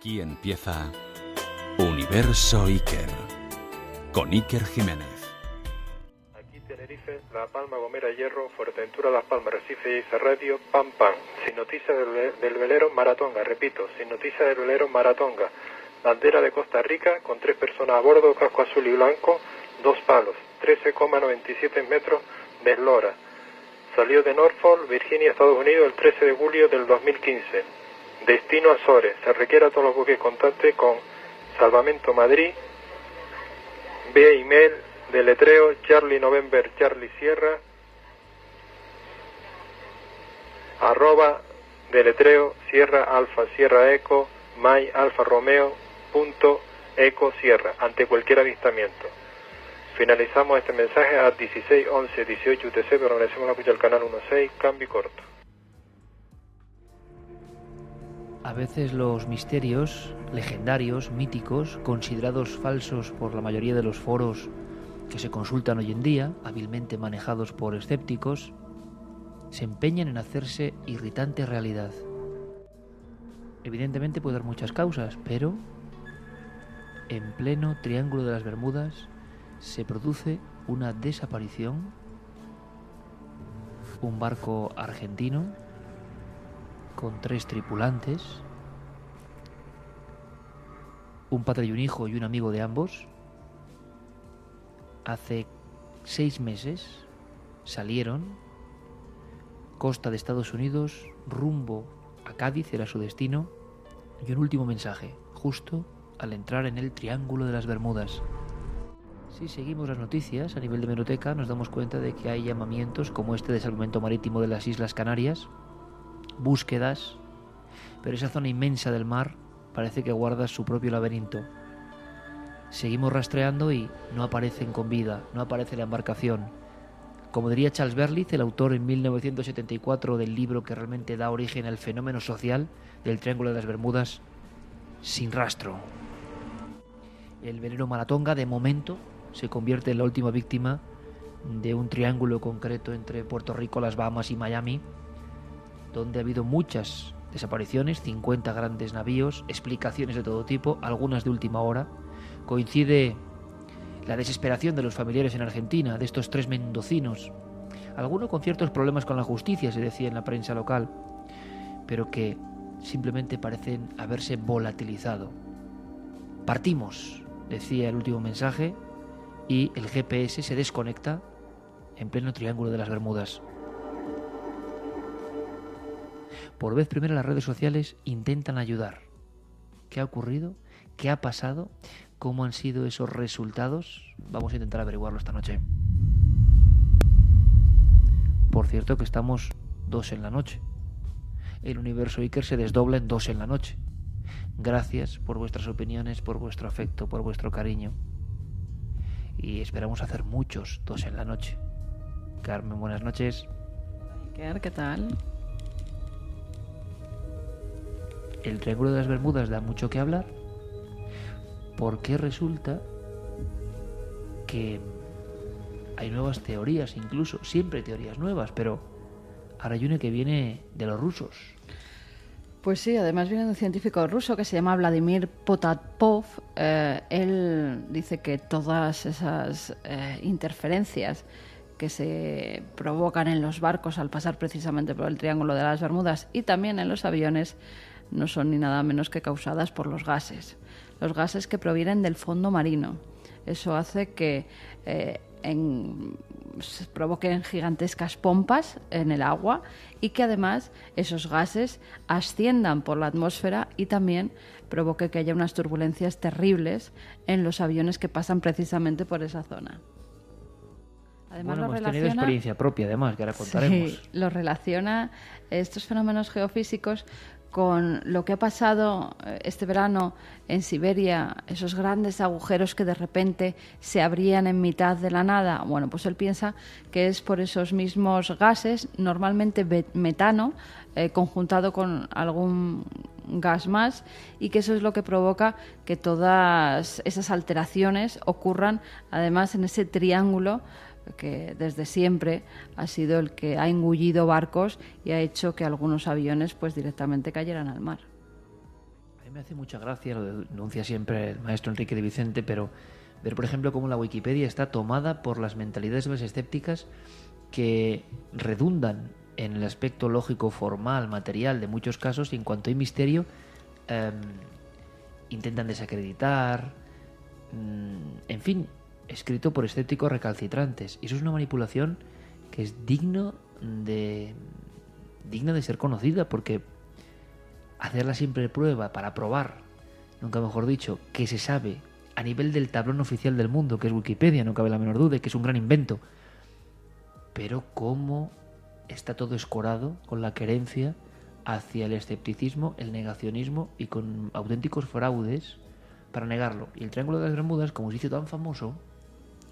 Aquí empieza Universo Iker, con Iker Jiménez. Aquí Tenerife, La Palma, Gomera, Hierro, Fuerteventura, Las Palmas, Recife, Ibiza, Radio, Pam Pam. Sin noticia del velero Maratonga, repito, sin noticia del velero Maratonga. Bandera de Costa Rica, con 3 personas a bordo, casco azul y blanco, 2 palos, 13,97 metros de eslora. Salió de Norfolk, Virginia, Estados Unidos, el 13 de julio del 2015. Destino Azores. Se requiere a todos los buques contacte con Salvamento Madrid, vía email, deletreo, Charlie November, Charlie Sierra, @ deletreo, Sierra Alfa, Sierra Eco, May Alfa Romeo, punto Eco Sierra, ante cualquier avistamiento. Finalizamos este mensaje a 16:11:18 UTC, permanecemos a escuchar el canal 16, cambio corto. A veces los misterios legendarios, míticos, considerados falsos por la mayoría de los foros que se consultan hoy en día, hábilmente manejados por escépticos, se empeñan en hacerse irritante realidad. Evidentemente puede haber muchas causas, pero en pleno Triángulo de las Bermudas se produce una desaparición. Un barco argentino con 3 tripulantes, un padre y un hijo y un amigo de ambos. Hace 6 meses salieron costa de Estados Unidos, rumbo a Cádiz, era su destino, y un último mensaje, justo al entrar en el Triángulo de las Bermudas. Si seguimos las noticias a nivel de hemeroteca, nos damos cuenta de que hay llamamientos como este de salvamento marítimo de las Islas Canarias, búsquedas, pero esa zona inmensa del mar parece que guarda su propio laberinto. Seguimos rastreando y no aparecen con vida, no aparece la embarcación. Como diría Charles Berlitz, el autor en 1974 del libro que realmente da origen al fenómeno social del Triángulo de las Bermudas, sin rastro. El velero Maratonga, de momento, se convierte en la última víctima de un triángulo concreto entre Puerto Rico, las Bahamas y Miami, donde ha habido muchas desapariciones, 50 grandes navíos, explicaciones de todo tipo, algunas de última hora. Coincide la desesperación de los familiares en Argentina, de estos 3 mendocinos, algunos con ciertos problemas con la justicia, se decía en la prensa local, pero que simplemente parecen haberse volatilizado. Partimos, decía el último mensaje, y el GPS se desconecta en pleno Triángulo de las Bermudas. Por vez primera las redes sociales intentan ayudar. ¿Qué ha ocurrido? ¿Qué ha pasado? ¿Cómo han sido esos resultados? Vamos a intentar averiguarlo esta noche. Por cierto que estamos 2 en la noche. El Universo Iker se desdobla en 2 en la noche. Gracias por vuestras opiniones, por vuestro afecto, por vuestro cariño. Y esperamos hacer muchos 2 en la noche. Carmen, buenas noches. Iker, ¿qué tal? El Triángulo de las Bermudas da mucho que hablar, porque resulta que hay nuevas teorías, incluso siempre hay teorías nuevas, pero ahora hay una que viene de los rusos. Pues sí, además viene de un científico ruso que se llama Vladimir Potapov. Él dice que todas esas interferencias que se provocan en los barcos al pasar precisamente por el Triángulo de las Bermudas y también en los aviones no son ni nada menos que causadas por los gases que provienen del fondo marino. Eso hace que se provoquen gigantescas pompas en el agua y que además esos gases asciendan por la atmósfera y también provoque que haya unas turbulencias terribles en los aviones que pasan precisamente por esa zona. Además, bueno, hemos tenido experiencia propia, además, que ahora contaremos. Sí, lo relaciona estos fenómenos geofísicos con lo que ha pasado este verano en Siberia, esos grandes agujeros que de repente se abrían en mitad de la nada. Bueno, pues él piensa que es por esos mismos gases, normalmente metano, conjuntado con algún gas más, y que eso es lo que provoca que todas esas alteraciones ocurran, además, en ese triángulo que desde siempre ha sido el que ha engullido barcos y ha hecho que algunos aviones pues directamente cayeran al mar. Hay mí me hace mucha gracia, lo denuncia siempre el maestro Enrique de Vicente, pero ver, por ejemplo, cómo la Wikipedia está tomada por las mentalidades más escépticas que redundan en el aspecto lógico, formal, material de muchos casos, y en cuanto hay misterio, intentan desacreditar, en fin, escrito por escépticos recalcitrantes. Y eso es una manipulación que es digna de ser conocida, porque hacerla siempre de prueba para probar, nunca mejor dicho, que se sabe a nivel del tablón oficial del mundo, que es Wikipedia, no cabe la menor duda, que es un gran invento. Pero cómo está todo escorado con la querencia hacia el escepticismo, el negacionismo y con auténticos fraudes para negarlo. Y el Triángulo de las Bermudas, como se hizo tan famoso,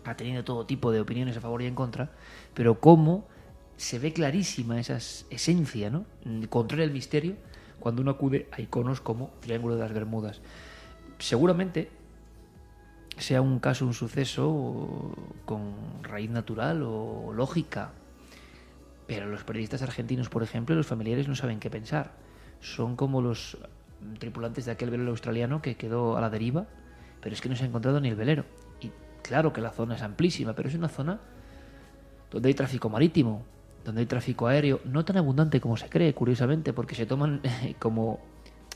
ha tenido todo tipo de opiniones a favor y en contra, pero cómo se ve clarísima esa esencia, ¿no?, contraria al misterio, cuando uno acude a iconos como Triángulo de las Bermudas. Seguramente sea un caso, un suceso con raíz natural o lógica, pero los periodistas argentinos, por ejemplo, los familiares no saben qué pensar. Son como los tripulantes de aquel velero australiano que quedó a la deriva, pero es que no se ha encontrado ni el velero. Y claro que la zona es amplísima, pero es una zona donde hay tráfico marítimo, donde hay tráfico aéreo, no tan abundante como se cree, curiosamente, porque se toman como,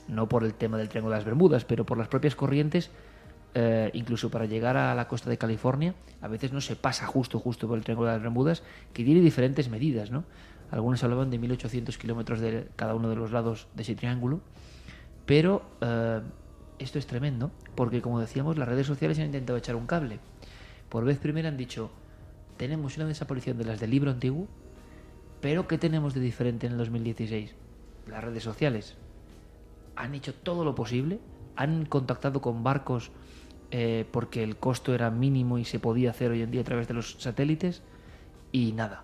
no por el tema del Triángulo de las Bermudas, pero por las propias corrientes, incluso para llegar a la costa de California, a veces no se pasa justo por el Triángulo de las Bermudas, que tiene diferentes medidas, ¿no? Algunos hablaban de 1800 kilómetros de cada uno de los lados de ese triángulo, pero esto es tremendo, porque como decíamos, las redes sociales han intentado echar un cable. Por vez primera han dicho, tenemos una desaparición de las del libro antiguo, pero ¿qué tenemos de diferente en el 2016? Las redes sociales han hecho todo lo posible, han contactado con barcos porque el costo era mínimo y se podía hacer hoy en día a través de los satélites, y nada.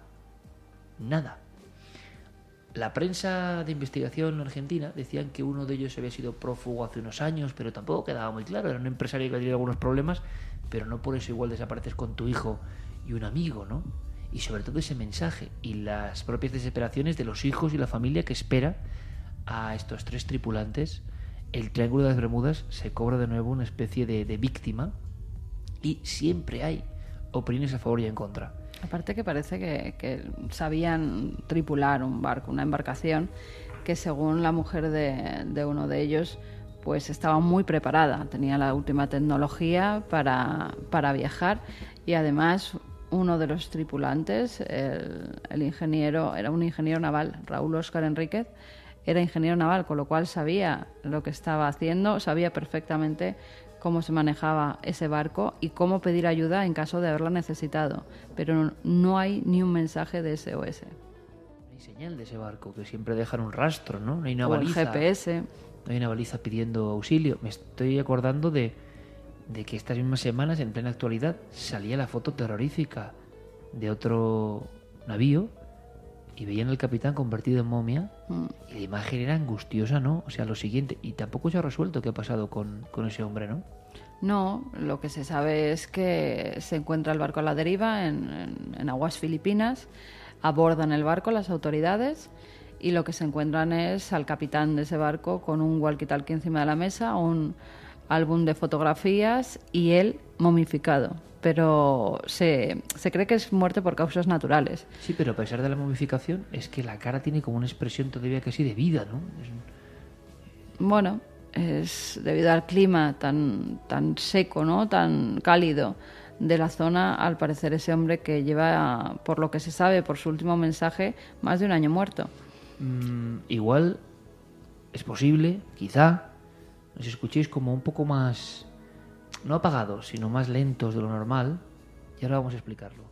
La prensa de investigación argentina decían que uno de ellos había sido prófugo hace unos años, pero tampoco quedaba muy claro. Era un empresario que había tenido algunos problemas, pero no por eso igual desapareces con tu hijo y un amigo, ¿no? Y sobre todo ese mensaje y las propias desesperaciones de los hijos y la familia que espera a estos tres tripulantes. El Triángulo de las Bermudas se cobra de nuevo una especie de víctima, y siempre hay opiniones a favor y en contra. Aparte que parece que sabían tripular un barco, una embarcación, que según la mujer de uno de ellos, pues estaba muy preparada, tenía la última tecnología para viajar, y además uno de los tripulantes, el ingeniero, era un ingeniero naval, Raúl Óscar Enríquez, era ingeniero naval, con lo cual sabía lo que estaba haciendo, sabía perfectamente cómo se manejaba ese barco y cómo pedir ayuda en caso de haberla necesitado. Pero no hay ni un mensaje de SOS. No hay señal de ese barco, que siempre dejan un rastro, ¿no? No hay una o baliza. El GPS. No hay una baliza pidiendo auxilio. Me estoy acordando de que estas mismas semanas, en plena actualidad, salía la foto terrorífica de otro navío y veían al capitán convertido en momia, y la imagen era angustiosa, ¿no? O sea, lo siguiente, y tampoco se ha resuelto qué ha pasado con ese hombre, ¿no? No, lo que se sabe es que se encuentra el barco a la deriva en aguas filipinas, abordan el barco las autoridades, y lo que se encuentran es al capitán de ese barco con un walkie-talkie encima de la mesa, un álbum de fotografías y él momificado. Pero se cree que es muerte por causas naturales. Sí, pero a pesar de la momificación, es que la cara tiene como una expresión todavía casi de vida, ¿no? Bueno, es debido al clima tan seco, ¿no?, tan cálido de la zona. Al parecer ese hombre, que lleva, por lo que se sabe, por su último mensaje, más de un año muerto. Igual es posible, quizá, nos escuchéis como un poco más, no apagados, sino más lentos de lo normal, y ahora vamos a explicarlo.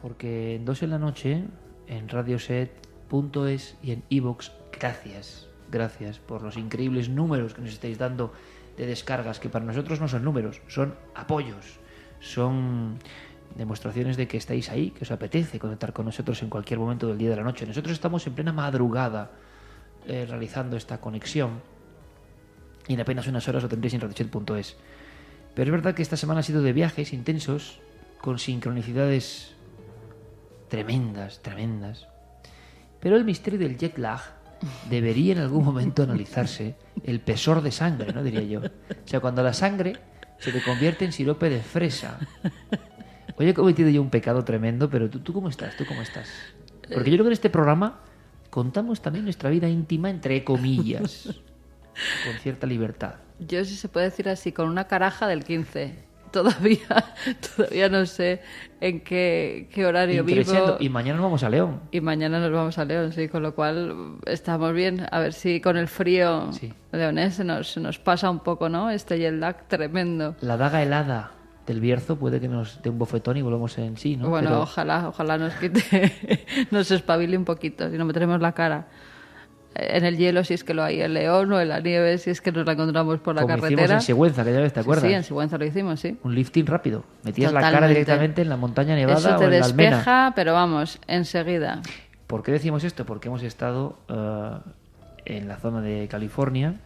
Porque en 2 en la noche, en radioset.es y en iVoox, gracias por los increíbles números que nos estáis dando de descargas, que para nosotros no son números, son apoyos, son demostraciones de que estáis ahí, que os apetece conectar con nosotros en cualquier momento del día y de la noche. Nosotros estamos en plena madrugada realizando esta conexión, y en apenas unas horas lo tendréis en radioset.es. Pero es verdad que esta semana ha sido de viajes intensos, con sincronicidades tremendas. Pero el misterio del jet lag debería en algún momento analizarse el pesor de sangre, ¿no? Diría yo. O sea, cuando la sangre se te convierte en sirope de fresa. Hoy he cometido yo un pecado tremendo, pero ¿tú cómo estás? ¿Tú cómo estás? Porque yo creo que en este programa contamos también nuestra vida íntima, entre comillas, con cierta libertad. Yo, si se puede decir así, con una caraja del 15. Todavía no sé en qué horario vivo. Y mañana nos vamos a León. Y mañana nos vamos a León, sí, con lo cual estamos bien. A ver si con el frío leonés se nos pasa un poco, ¿no? Este jet lag tremendo. La daga helada del Bierzo puede que nos dé un bofetón y volvamos en sí, ¿no? Bueno, pero... ojalá nos quite, nos espabile un poquito, si no meteremos la cara en el hielo si es que lo hay en León, o en la nieve si es que nos la encontramos por la como carretera. Hicimos en Sigüenza, que ya ves, ¿te acuerdas? Sí, en Sigüenza lo hicimos, sí. Un lifting rápido. Metías Totalmente. la cara directamente en la montaña nevada Eso te o en la almena. despeja, pero vamos, enseguida. ¿Por qué decimos esto? Porque hemos estado en la zona de California,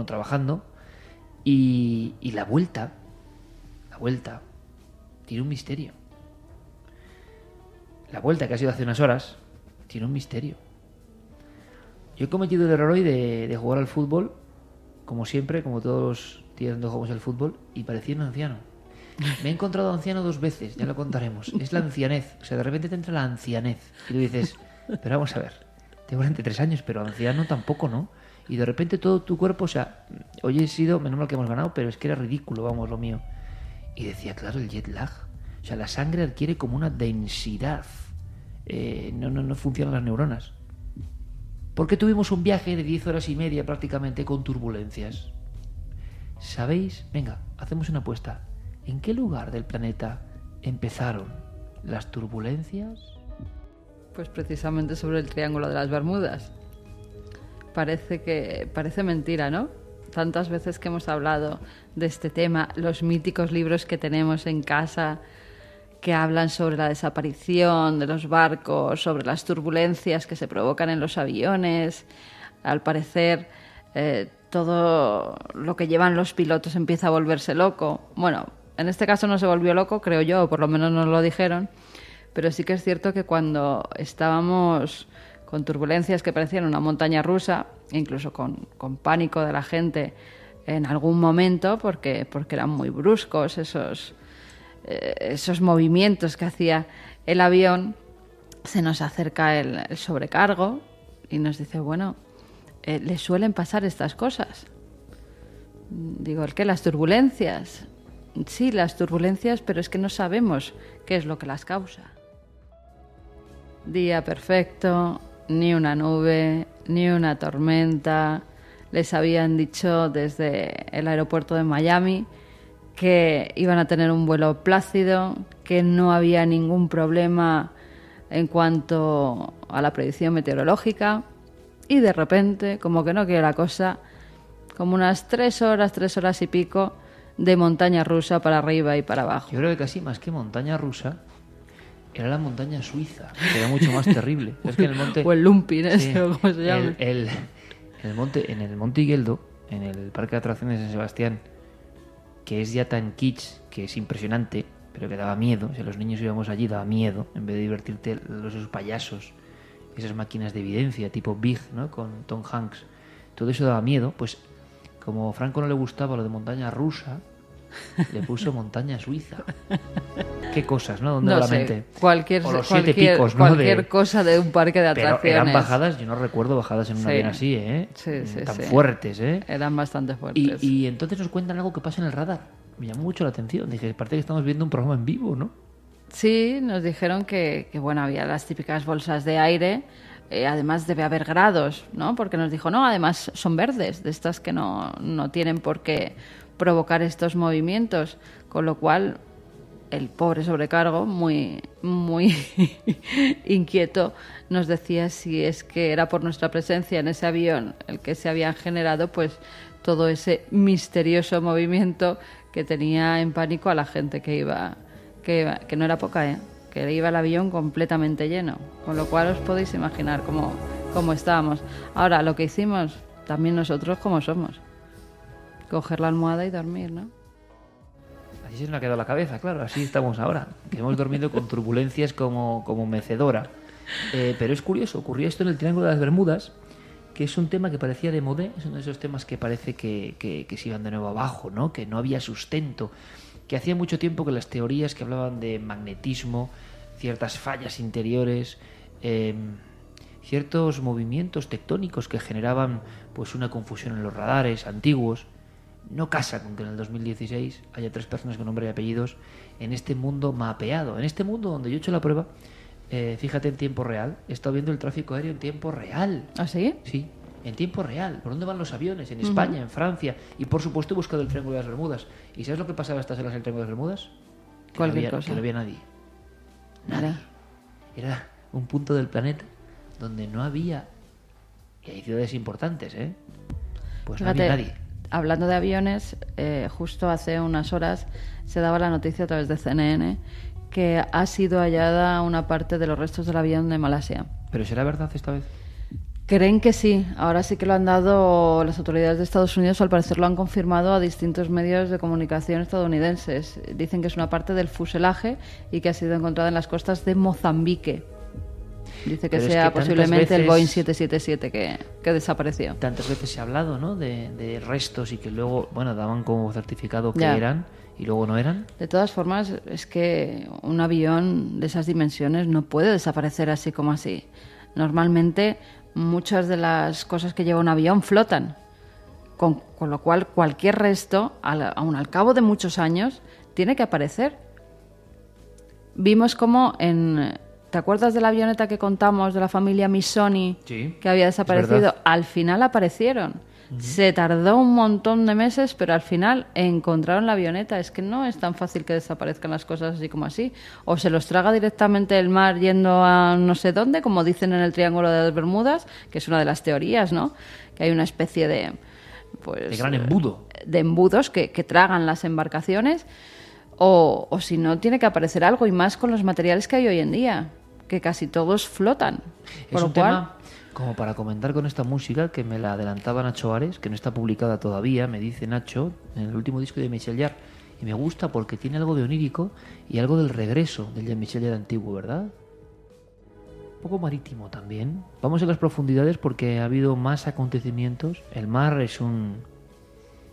trabajando, y la vuelta tiene un misterio. La vuelta, que ha sido hace unas horas, tiene un misterio. Yo he cometido el error hoy de jugar al fútbol, como siempre, como todos los días donde jugamos al fútbol, y parecía un anciano. Me he encontrado anciano 2 veces, ya lo contaremos. Es la ancianez. O sea, de repente te entra la ancianez. Y tú dices, pero vamos a ver, tengo 43 años, pero anciano tampoco, ¿no? Y de repente todo tu cuerpo, o sea, hoy he sido, menos mal que hemos ganado, pero es que era ridículo, vamos, lo mío. Y decía, claro, el jet lag. O sea, la sangre adquiere como una densidad. No funcionan las neuronas. Porque tuvimos un viaje de 10 horas y media prácticamente con turbulencias. ¿Sabéis? Venga, hacemos una apuesta. ¿En qué lugar del planeta empezaron las turbulencias? Pues precisamente sobre el Triángulo de las Bermudas. Parece mentira, ¿no? Tantas veces que hemos hablado de este tema, los míticos libros que tenemos en casa que hablan sobre la desaparición de los barcos, sobre las turbulencias que se provocan en los aviones. Al parecer, todo lo que llevan los pilotos empieza a volverse loco. Bueno, en este caso no se volvió loco, creo yo, o por lo menos nos lo dijeron, pero sí que es cierto que cuando estábamos con turbulencias que parecían una montaña rusa, incluso con pánico de la gente en algún momento, porque eran muy bruscos esos movimientos que hacía el avión, se nos acerca el sobrecargo y nos dice, bueno, ¿le suelen pasar estas cosas? Digo, ¿el qué? ¿Las turbulencias? Sí, las turbulencias, pero es que no sabemos qué es lo que las causa. Día perfecto, ni una nube, ni una tormenta. Les habían dicho desde el aeropuerto de Miami que iban a tener un vuelo plácido, que no había ningún problema en cuanto a la predicción meteorológica, y de repente, como que no quiere la cosa, como unas 3 horas y pico de montaña rusa para arriba y para abajo. Yo creo que casi más que montaña rusa era la montaña suiza, que era mucho más terrible. Es que en el monte, o el Lumpin, sí, o como se llama. En el monte Higueldo, en el parque de atracciones de San Sebastián, que es ya tan kitsch que es impresionante, pero que daba miedo. Si los niños íbamos allí daba miedo, en vez de divertirte esos payasos, esas máquinas de evidencia tipo Big, ¿no? Con Tom Hanks, todo eso daba miedo. Pues como a Franco no le gustaba lo de montaña rusa, le puso montaña suiza. Qué cosas, ¿no? ¿Dónde va la mente? Cualquier, o los 7 picos, ¿no? Cualquier cosa de un parque de atracciones. Pero eran bajadas, yo no recuerdo bajadas en un avión así, ¿eh? Tan fuertes, ¿eh? Eran bastante fuertes. Y entonces nos cuentan algo que pasa en el radar. Me llamó mucho la atención. Dije, parece que estamos viendo un programa en vivo, ¿no? Sí, nos dijeron que bueno, había las típicas bolsas de aire. Además debe haber grados, ¿no? Porque nos dijo, no, además son verdes, de estas que no tienen por qué provocar estos movimientos, con lo cual el pobre sobrecargo, muy inquieto, nos decía si es que era por nuestra presencia en ese avión el que se habían generado pues todo ese misterioso movimiento que tenía en pánico a la gente que no era poca, que iba el avión completamente lleno, con lo cual os podéis imaginar cómo estábamos. Ahora, lo que hicimos también nosotros como somos, coger la almohada y dormir, ¿no? Así se nos ha quedado la cabeza, claro, así estamos ahora, que hemos dormido con turbulencias como mecedora. Pero es curioso, ocurrió esto en el Triángulo de las Bermudas, que es un tema que parecía de modé, es uno de esos temas que parece que se iban de nuevo abajo, ¿no? Que no había sustento, que hacía mucho tiempo que las teorías que hablaban de magnetismo, ciertas fallas interiores, ciertos movimientos tectónicos que generaban pues una confusión en los radares antiguos, no casa con que en el 2016 haya 3 personas con nombre y apellidos en este mundo mapeado, en este mundo donde yo he hecho la prueba. Fíjate, en tiempo real, he estado viendo el tráfico aéreo en tiempo real. ¿Ah, sí? Sí, en tiempo real. ¿Por dónde van los aviones? En España, en Francia. Y por supuesto he buscado el Triángulo de las Bermudas. ¿Y sabes lo que pasaba a estas horas en el Triángulo de las Bermudas? Cualquier cosa. Que no había nadie. Nadie. Era un punto del planeta donde no había... Y hay ciudades importantes, ¿eh? Pues Fíjate, no había nadie. Hablando de aviones, justo hace unas horas se daba la noticia a través de CNN que ha sido hallada una parte de los restos del avión de Malasia. ¿Pero será verdad esta vez? Creen que sí. Ahora sí que lo han dado las autoridades de Estados Unidos. Al parecer lo han confirmado a distintos medios de comunicación estadounidenses. Dicen que es una parte del fuselaje y que ha sido encontrada en las costas de Mozambique. Dice que Pero sea es que posiblemente el veces... Boeing 777 que desapareció. Tantas veces se ha hablado, ¿no? De restos y que luego, bueno, daban como certificado que Ya. eran y luego no eran. De todas formas, es que un avión de esas dimensiones no puede desaparecer así como así. Normalmente, muchas de las cosas que lleva un avión flotan. Con lo cual, cualquier resto, aun al cabo de muchos años, tiene que aparecer. Vimos como en... ¿Te acuerdas de la avioneta que contamos de la familia Missoni? Sí, Que había es desaparecido. verdad. Al final aparecieron. Se tardó un montón de meses, pero al final encontraron la avioneta. Es que no es tan fácil que desaparezcan las cosas así como así. O se los traga directamente el mar yendo a no sé dónde, como dicen en el Triángulo de las Bermudas, que es una de las teorías, ¿no? Que hay una especie de... Pues, De gran embudo. de embudos que tragan las embarcaciones. O si no, tiene que aparecer algo, y más con los materiales que hay hoy en día, que casi todos flotan. Por Es lo un cual, tema como para comentar con esta música que me la adelantaba Nacho Ares, que no está publicada todavía, me dice Nacho, en el último disco de Michel Jarre, y me gusta porque tiene algo de onírico y algo del regreso del Jean-Michel Jarre antiguo, ¿verdad? Un poco marítimo también. Vamos a las profundidades porque ha habido más acontecimientos. El mar es un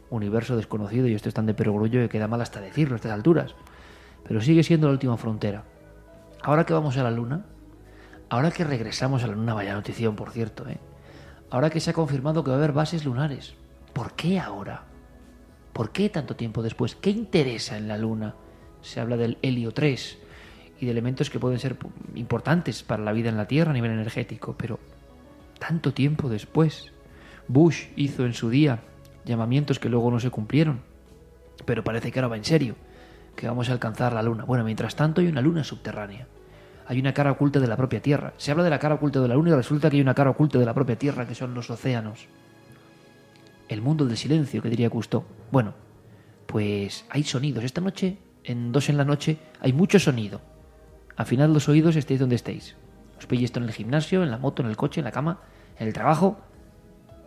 universo desconocido y esto es tan de perogrullo que queda mal hasta decirlo a estas alturas, pero sigue siendo la última frontera. Ahora que vamos a la Luna, ahora que regresamos a la Luna, vaya notición, por cierto, ahora que se ha confirmado que va a haber bases lunares, ¿por qué ahora? ¿Por qué tanto tiempo después? ¿Qué interesa en la Luna? Se habla del helio 3 y de elementos que pueden ser importantes para la vida en la Tierra a nivel energético, pero tanto tiempo después. Bush hizo en su día llamamientos que luego no se cumplieron, pero parece que ahora va en serio, que vamos a alcanzar la Luna. Bueno, mientras tanto hay una Luna subterránea. Hay una cara oculta de la propia Tierra. Se habla de la cara oculta de la Luna y resulta que hay una cara oculta de la propia Tierra, que son los océanos. El mundo del silencio, que diría Cousteau. Bueno, pues hay sonidos. Esta noche, en 2 en la noche, hay mucho sonido. Afinad los oídos, estéis donde estéis. Os pilléis esto en el gimnasio, en la moto, en el coche, en la cama, en el trabajo.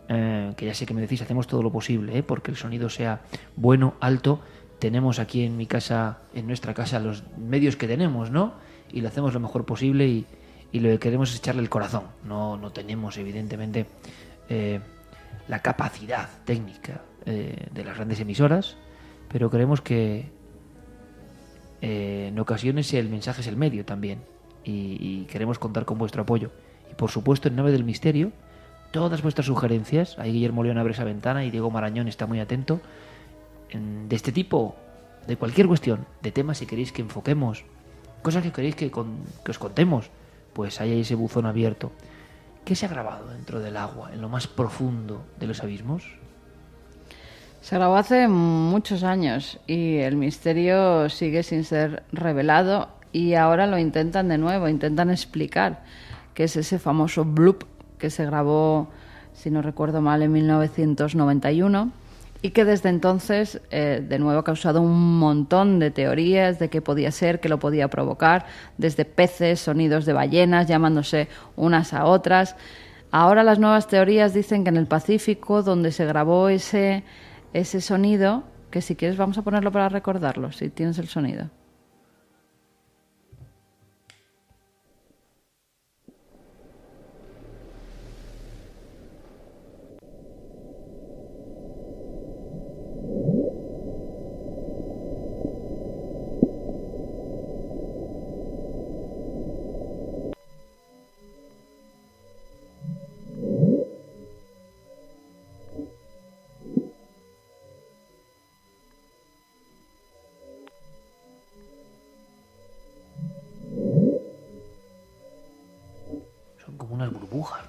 Que ya sé que me decís, hacemos todo lo posible, porque el sonido sea bueno, alto. Tenemos aquí en mi casa, en nuestra casa, los medios que tenemos, ¿no? Y lo hacemos lo mejor posible y lo que queremos es echarle el corazón. No tenemos, evidentemente, la capacidad técnica de las grandes emisoras, pero creemos que en ocasiones el mensaje es el medio también y queremos contar con vuestro apoyo. Y por supuesto, en Nave del Misterio, todas vuestras sugerencias, ahí Guillermo León abre esa ventana y Diego Marañón está muy atento, de este tipo, de cualquier cuestión, de temas si queréis que enfoquemos, cosas que queréis que os contemos, pues ahí hay ese buzón abierto. ¿Qué se ha grabado dentro del agua, en lo más profundo de los abismos? se grabó hace muchos años y el misterio sigue sin ser revelado, y ahora lo intentan de nuevo, intentan explicar qué es ese famoso bloop que se grabó, si no recuerdo mal, en 1991, y que desde entonces de nuevo ha causado un montón de teorías de qué podía ser, qué lo podía provocar, desde peces, sonidos de ballenas llamándose unas a otras. Ahora las nuevas teorías dicen que en el Pacífico, donde se grabó ese sonido, que si quieres vamos a ponerlo para recordarlo, si tienes el sonido.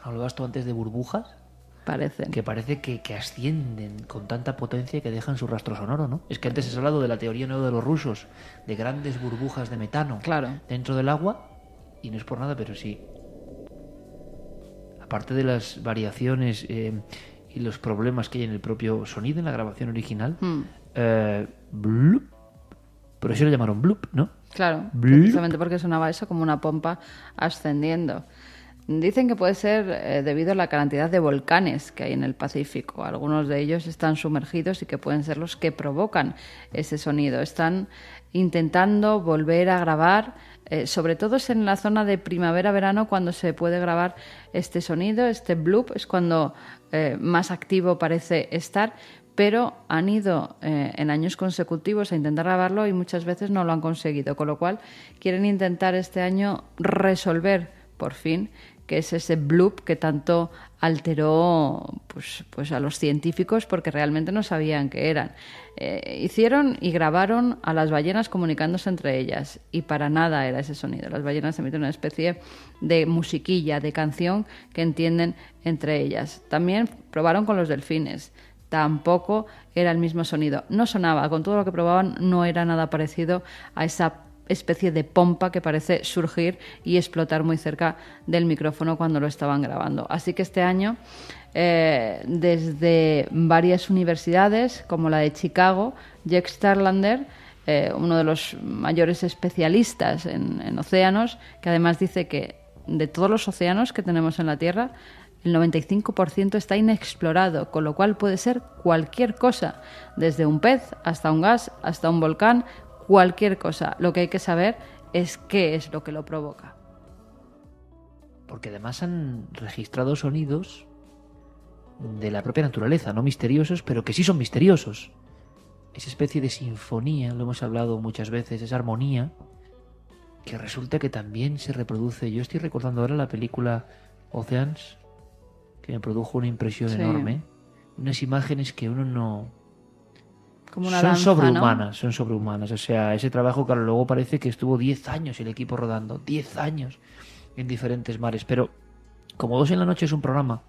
Hablabas tú antes de burbujas, Parecen. que parece que ascienden con tanta potencia que dejan su rastro sonoro, ¿no? Es que antes has hablado de la teoría nueva de los rusos, de grandes burbujas de metano Claro. dentro del agua, y no es por nada, pero sí. Aparte de las variaciones y los problemas que hay en el propio sonido, en la grabación original, blup, por eso lo llamaron bloop, ¿no? Claro, Blup. precisamente porque sonaba eso como una pompa ascendiendo. Dicen que puede ser debido a la cantidad de volcanes que hay en el Pacífico. Algunos de ellos están sumergidos y que pueden ser los que provocan ese sonido. Están intentando volver a grabar, sobre todo es en la zona de primavera-verano cuando se puede grabar este sonido, este bloop, es cuando más activo parece estar, pero han ido en años consecutivos a intentar grabarlo y muchas veces no lo han conseguido, con lo cual quieren intentar este año resolver por fin que es ese bloop que tanto alteró pues a los científicos porque realmente no sabían qué eran. Hicieron y grabaron a las ballenas comunicándose entre ellas y para nada era ese sonido. Las ballenas emiten una especie de musiquilla, de canción que entienden entre ellas. También probaron con los delfines. Tampoco era el mismo sonido. No sonaba, con todo lo que probaban no era nada parecido a esa especie de pompa que parece surgir y explotar muy cerca del micrófono cuando lo estaban grabando. Así que este año, desde varias universidades, como la de Chicago, Jack Starlander, uno de los mayores especialistas en océanos, que además dice que de todos los océanos que tenemos en la Tierra, el 95% está inexplorado, con lo cual puede ser cualquier cosa, desde un pez hasta un gas, hasta un volcán, cualquier cosa. Lo que hay que saber es qué es lo que lo provoca. Porque además han registrado sonidos de la propia naturaleza, no misteriosos, pero que sí son misteriosos. Esa especie de sinfonía, lo hemos hablado muchas veces, esa armonía, que resulta que también se reproduce. Yo estoy recordando ahora la película Oceans, que me produjo una impresión enorme. Unas imágenes que uno no... Como una son danza, sobrehumanas, ¿no? son sobrehumanas. O sea, ese trabajo, claro, luego parece que estuvo 10 años el equipo rodando, 10 años en diferentes mares. Pero como 2 en la noche es un programa,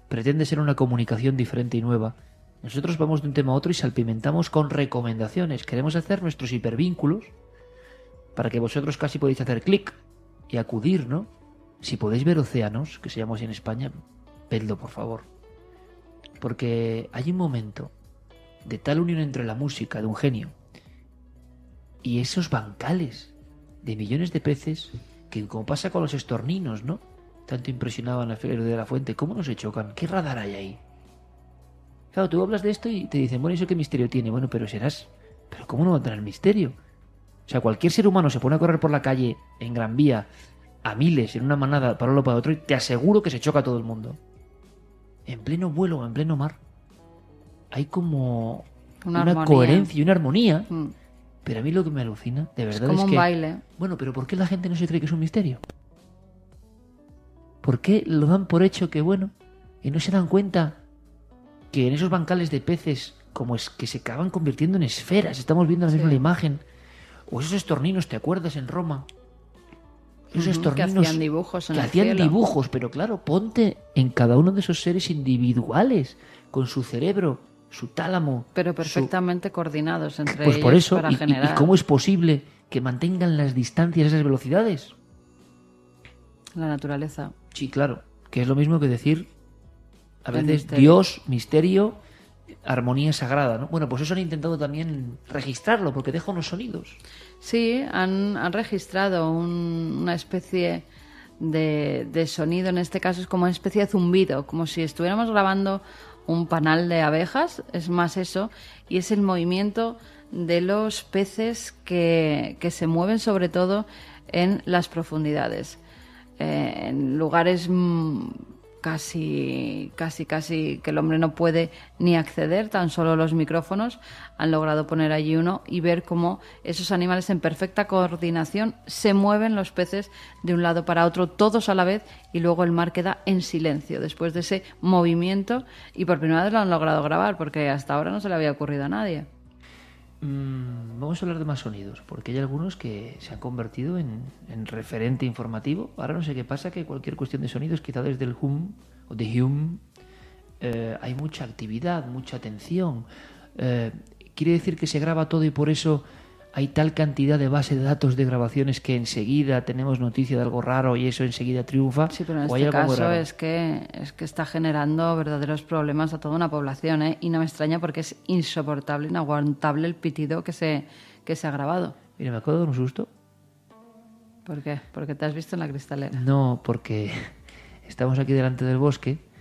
pretende ser una comunicación diferente y nueva. Nosotros vamos de un tema a otro y salpimentamos con recomendaciones. Queremos hacer nuestros hipervínculos para que vosotros casi podéis hacer clic y acudir, ¿no? Si podéis ver océanos, que se llama así en España, vedlo, por favor. Porque hay un momento de tal unión entre la música de un genio y esos bancales de millones de peces que, como pasa con los estorninos, ¿no? Tanto impresionaban a Figueroa de la Fuente. ¿Cómo no se chocan? ¿Qué radar hay ahí? Claro, tú hablas de esto y te dicen, bueno, ¿eso qué misterio tiene? Bueno, pero ¿cómo no va a tener misterio? O sea, cualquier ser humano se pone a correr por la calle en Gran Vía a miles, en una manada, para uno para otro, y te aseguro que se choca a todo el mundo. En pleno vuelo, en pleno mar. Hay como una coherencia y una armonía. Pero a mí lo que me alucina, de verdad, es como un baile. Bueno, pero ¿por qué la gente no se cree que es un misterio? ¿Por qué lo dan por hecho que, bueno, y no se dan cuenta que en esos bancales de peces, como es que se acaban convirtiendo en esferas? Estamos viendo ahora mismo la imagen. O esos estorninos, ¿te acuerdas en Roma? Esos estorninos que hacían dibujos en el hacían cielo. dibujos, pero claro, ponte en cada uno de esos seres individuales, con su cerebro, su tálamo. Pero perfectamente coordinados entre pues ellos por eso, para ¿y generar. cómo es posible que mantengan las distancias a esas velocidades? La naturaleza. Sí, claro, que es lo mismo que decir a El veces misterio. Dios, misterio, armonía sagrada, ¿no? Bueno, pues eso han intentado también registrarlo, porque deja unos sonidos. Sí, han registrado una especie de sonido, en este caso es como una especie de zumbido, como si estuviéramos grabando un panal de abejas, es más eso, y es el movimiento de los peces que se mueven sobre todo en las profundidades. En lugares casi que el hombre no puede ni acceder, tan solo los micrófonos han logrado poner allí uno y ver cómo esos animales en perfecta coordinación se mueven los peces de un lado para otro, todos a la vez, y luego el mar queda en silencio después de ese movimiento, y por primera vez lo han logrado grabar porque hasta ahora no se le había ocurrido a nadie. Vamos a hablar de más sonidos, porque hay algunos que se han convertido en referente informativo. Ahora no sé qué pasa, que cualquier cuestión de sonidos, quizá desde el Hum o de Hume, hay mucha actividad, mucha atención. Quiere decir que se graba todo y por eso hay tal cantidad de base de datos de grabaciones que enseguida tenemos noticia de algo raro y eso enseguida triunfa. Sí, pero en este caso es que está generando verdaderos problemas a toda una población, ¿eh? Y no me extraña porque es insoportable, inaguantable el pitido que se ha grabado. Mira, me acabo de dar un susto. ¿Por qué? ¿Porque te has visto en la cristalera? No, porque estamos aquí delante del bosque.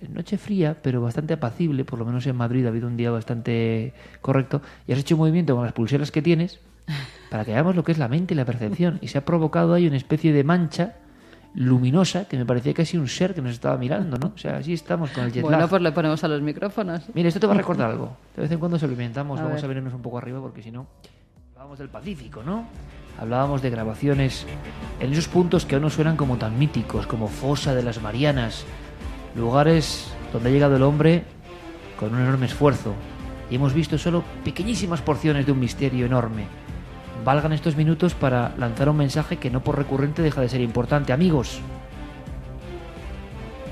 Noche fría, pero bastante apacible, por lo menos en Madrid ha habido un día bastante correcto, y has hecho un movimiento con las pulseras que tienes para que veamos lo que es la mente y la percepción, y se ha provocado ahí una especie de mancha luminosa que me parecía casi un ser que nos estaba mirando, ¿no? O sea, así estamos con el jet lag. Bueno, pues le ponemos a los micrófonos. Mira, esto te va a recordar algo. De vez en cuando se lo inventamos, A vamos ver. a venirnos un poco arriba porque si no... Hablábamos del Pacífico, ¿no? Hablábamos de grabaciones en esos puntos que aún nos suenan como tan míticos, como Fosa de las Marianas, lugares donde ha llegado el hombre con un enorme esfuerzo y hemos visto solo pequeñísimas porciones de un misterio enorme. Valgan estos minutos para lanzar un mensaje que no por recurrente deja de ser importante. Amigos,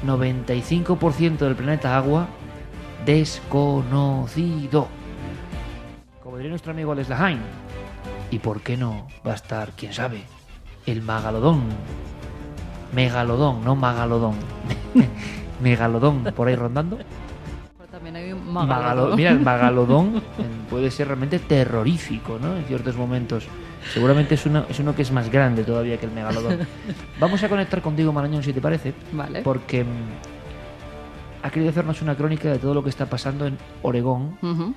95% del planeta agua desconocido. Como diría nuestro amigo Alex Lahain. ¿Y por qué no va a estar, quién sabe, el Megalodón? Megalodón, no Magalodón. Megalodón por ahí rondando. Pero también hay un Magalodón. Mira, el Megalodón puede ser realmente terrorífico, ¿no? En ciertos momentos. Seguramente es uno que es más grande todavía que el Megalodón. Vamos a conectar contigo, Marañón, si te parece. Vale. Porque ha querido hacernos una crónica de todo lo que está pasando en Oregón. Ujú.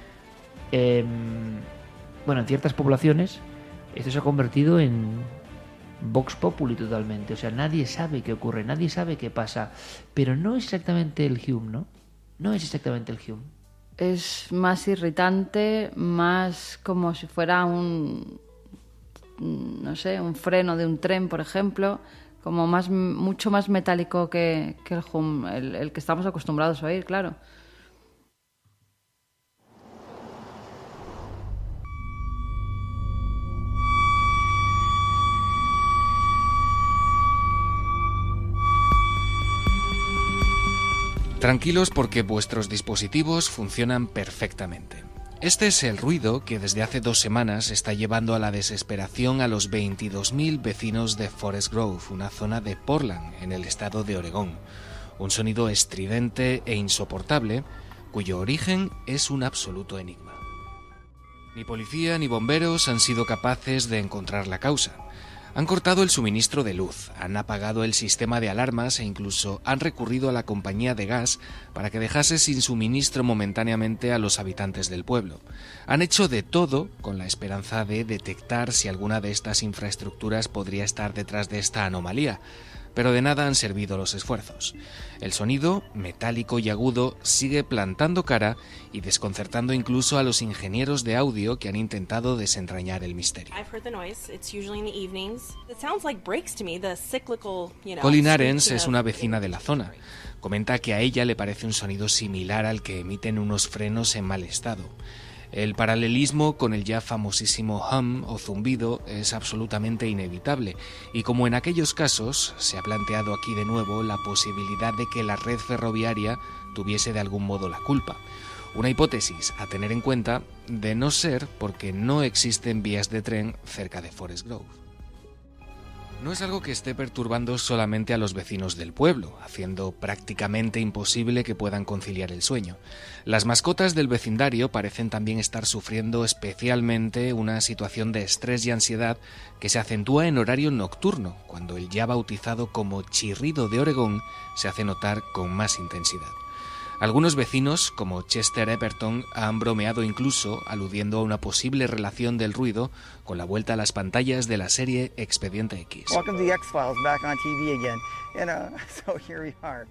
Bueno, en ciertas poblaciones esto se ha convertido en Vox Populi totalmente. O sea, nadie sabe qué ocurre, nadie sabe qué pasa. Pero no es exactamente el Hume, ¿no? No es exactamente el Hume. Es más irritante, más como si fuera no sé, un freno de un tren, por ejemplo, como mucho más metálico que el hum, el que estamos acostumbrados a oír, claro. Tranquilos porque vuestros dispositivos funcionan perfectamente. Este es el ruido que desde hace 2 semanas está llevando a la desesperación a los 22.000 vecinos de Forest Grove, una zona de Portland, en el estado de Oregón. Un sonido estridente e insoportable, cuyo origen es un absoluto enigma. Ni policía ni bomberos han sido capaces de encontrar la causa. Han cortado el suministro de luz, han apagado el sistema de alarmas e incluso han recurrido a la compañía de gas para que dejase sin suministro momentáneamente a los habitantes del pueblo. Han hecho de todo con la esperanza de detectar si alguna de estas infraestructuras podría estar detrás de esta anomalía, pero de nada han servido los esfuerzos. El sonido, metálico y agudo, sigue plantando cara y desconcertando incluso a los ingenieros de audio que han intentado desentrañar el misterio. Colin Arens es una vecina de la zona. Comenta que a ella le parece un sonido similar al que emiten unos frenos en mal estado. El paralelismo con el ya famosísimo hum o zumbido es absolutamente inevitable y como en aquellos casos se ha planteado aquí de nuevo la posibilidad de que la red ferroviaria tuviese de algún modo la culpa. Una hipótesis a tener en cuenta de no ser porque no existen vías de tren cerca de Forest Grove. No es algo que esté perturbando solamente a los vecinos del pueblo, haciendo prácticamente imposible que puedan conciliar el sueño. Las mascotas del vecindario parecen también estar sufriendo especialmente una situación de estrés y ansiedad que se acentúa en horario nocturno, cuando el ya bautizado como chirrido de Oregón se hace notar con más intensidad. Algunos vecinos, como Chester Epperton, han bromeado incluso aludiendo a una posible relación del ruido con la vuelta a las pantallas de la serie Expediente X. Welcome to the X-Files, back on TV again. And so here we are.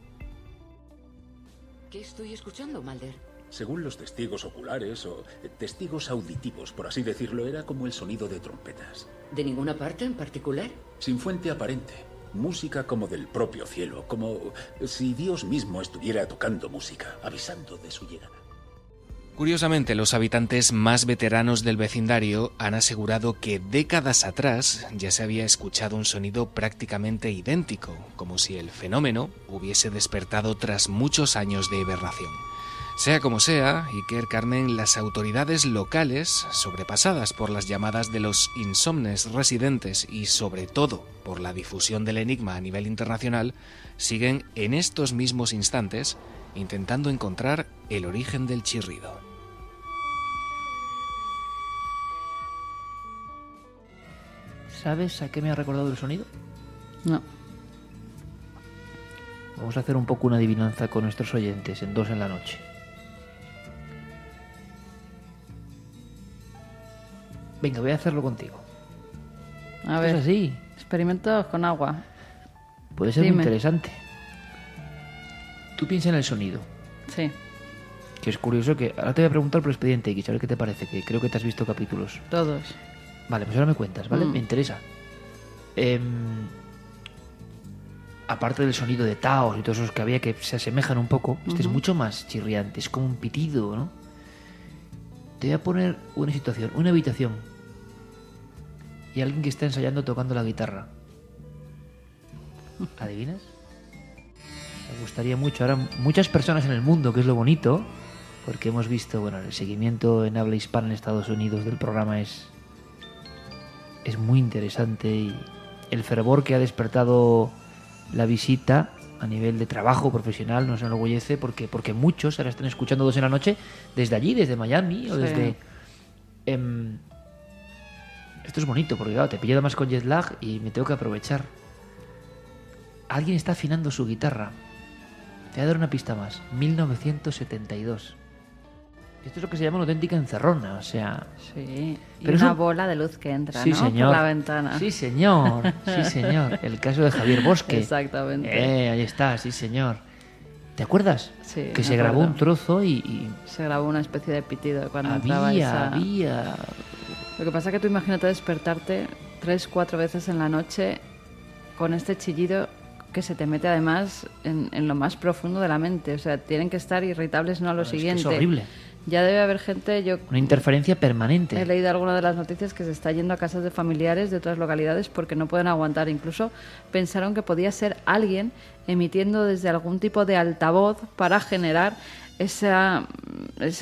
¿Qué estoy escuchando, Mulder? Según los testigos oculares o testigos auditivos, por así decirlo, era como el sonido de trompetas. ¿De ninguna parte en particular? Sin fuente aparente. Música como del propio cielo, como si Dios mismo estuviera tocando música, avisando de su llegada. Curiosamente, los habitantes más veteranos del vecindario han asegurado que décadas atrás ya se había escuchado un sonido prácticamente idéntico, como si el fenómeno hubiese despertado tras muchos años de hibernación. Sea como sea, Iker, Carmen, las autoridades locales, sobrepasadas por las llamadas de los insomnes residentes y sobre todo por la difusión del enigma a nivel internacional, siguen en estos mismos instantes intentando encontrar el origen del chirrido. ¿Sabes a qué me ha recordado el sonido? No. Vamos a hacer un poco una adivinanza con nuestros oyentes en 2 en la noche. Venga, voy a hacerlo contigo. A ver, ¿Es así? experimentos con agua. Puede ser Dime. muy interesante. Tú piensa en el sonido. Sí, Que es curioso que... Ahora te voy a preguntar por Expediente X, a ver qué te parece, que creo que te has visto capítulos. todos. Vale, pues ahora me cuentas, ¿vale? Mm. Me interesa. Aparte del sonido de Taos y todos esos que había que se asemejan un poco, este es mucho más chirriante, es como un pitido, ¿no? Te voy a poner una situación, una habitación y alguien que está ensayando tocando la guitarra. ¿Adivinas? Me gustaría mucho. Ahora muchas personas en el mundo, que es lo bonito, porque hemos visto, bueno, el seguimiento en habla hispana en Estados Unidos del programa es muy interesante y el fervor que ha despertado la visita a nivel de trabajo profesional nos enorgullece porque muchos ahora están escuchando 2 en la noche desde allí, desde Miami o Sí. desde... esto es bonito porque claro, te pillo además con jet lag y me tengo que aprovechar. Alguien está afinando su guitarra. Te voy a dar una pista más. 1972. Esto es lo que se llama una auténtica encerrona, o sea... Sí. Y Pero es una un- bola de luz que entra, Sí, ¿no? señor. Por la ventana. Sí, señor. Sí, señor. El caso de Javier Bosque. Exactamente. Ahí está, sí, señor. ¿Te acuerdas? Sí, Que me se grabó acuerdo. un trozo y Se grabó una especie de pitido cuando entraba había... Lo que pasa es que tú imagínate despertarte 3, 4 veces en la noche con este chillido que se te mete además en lo más profundo de la mente. O sea, tienen que estar irritables no a lo Es que siguiente. es horrible. Ya debe haber gente, yo Una interferencia permanente. he leído alguna de las noticias que se está yendo a casas de familiares de otras localidades porque no pueden aguantar. Incluso pensaron que podía ser alguien emitiendo desde algún tipo de altavoz para generar ese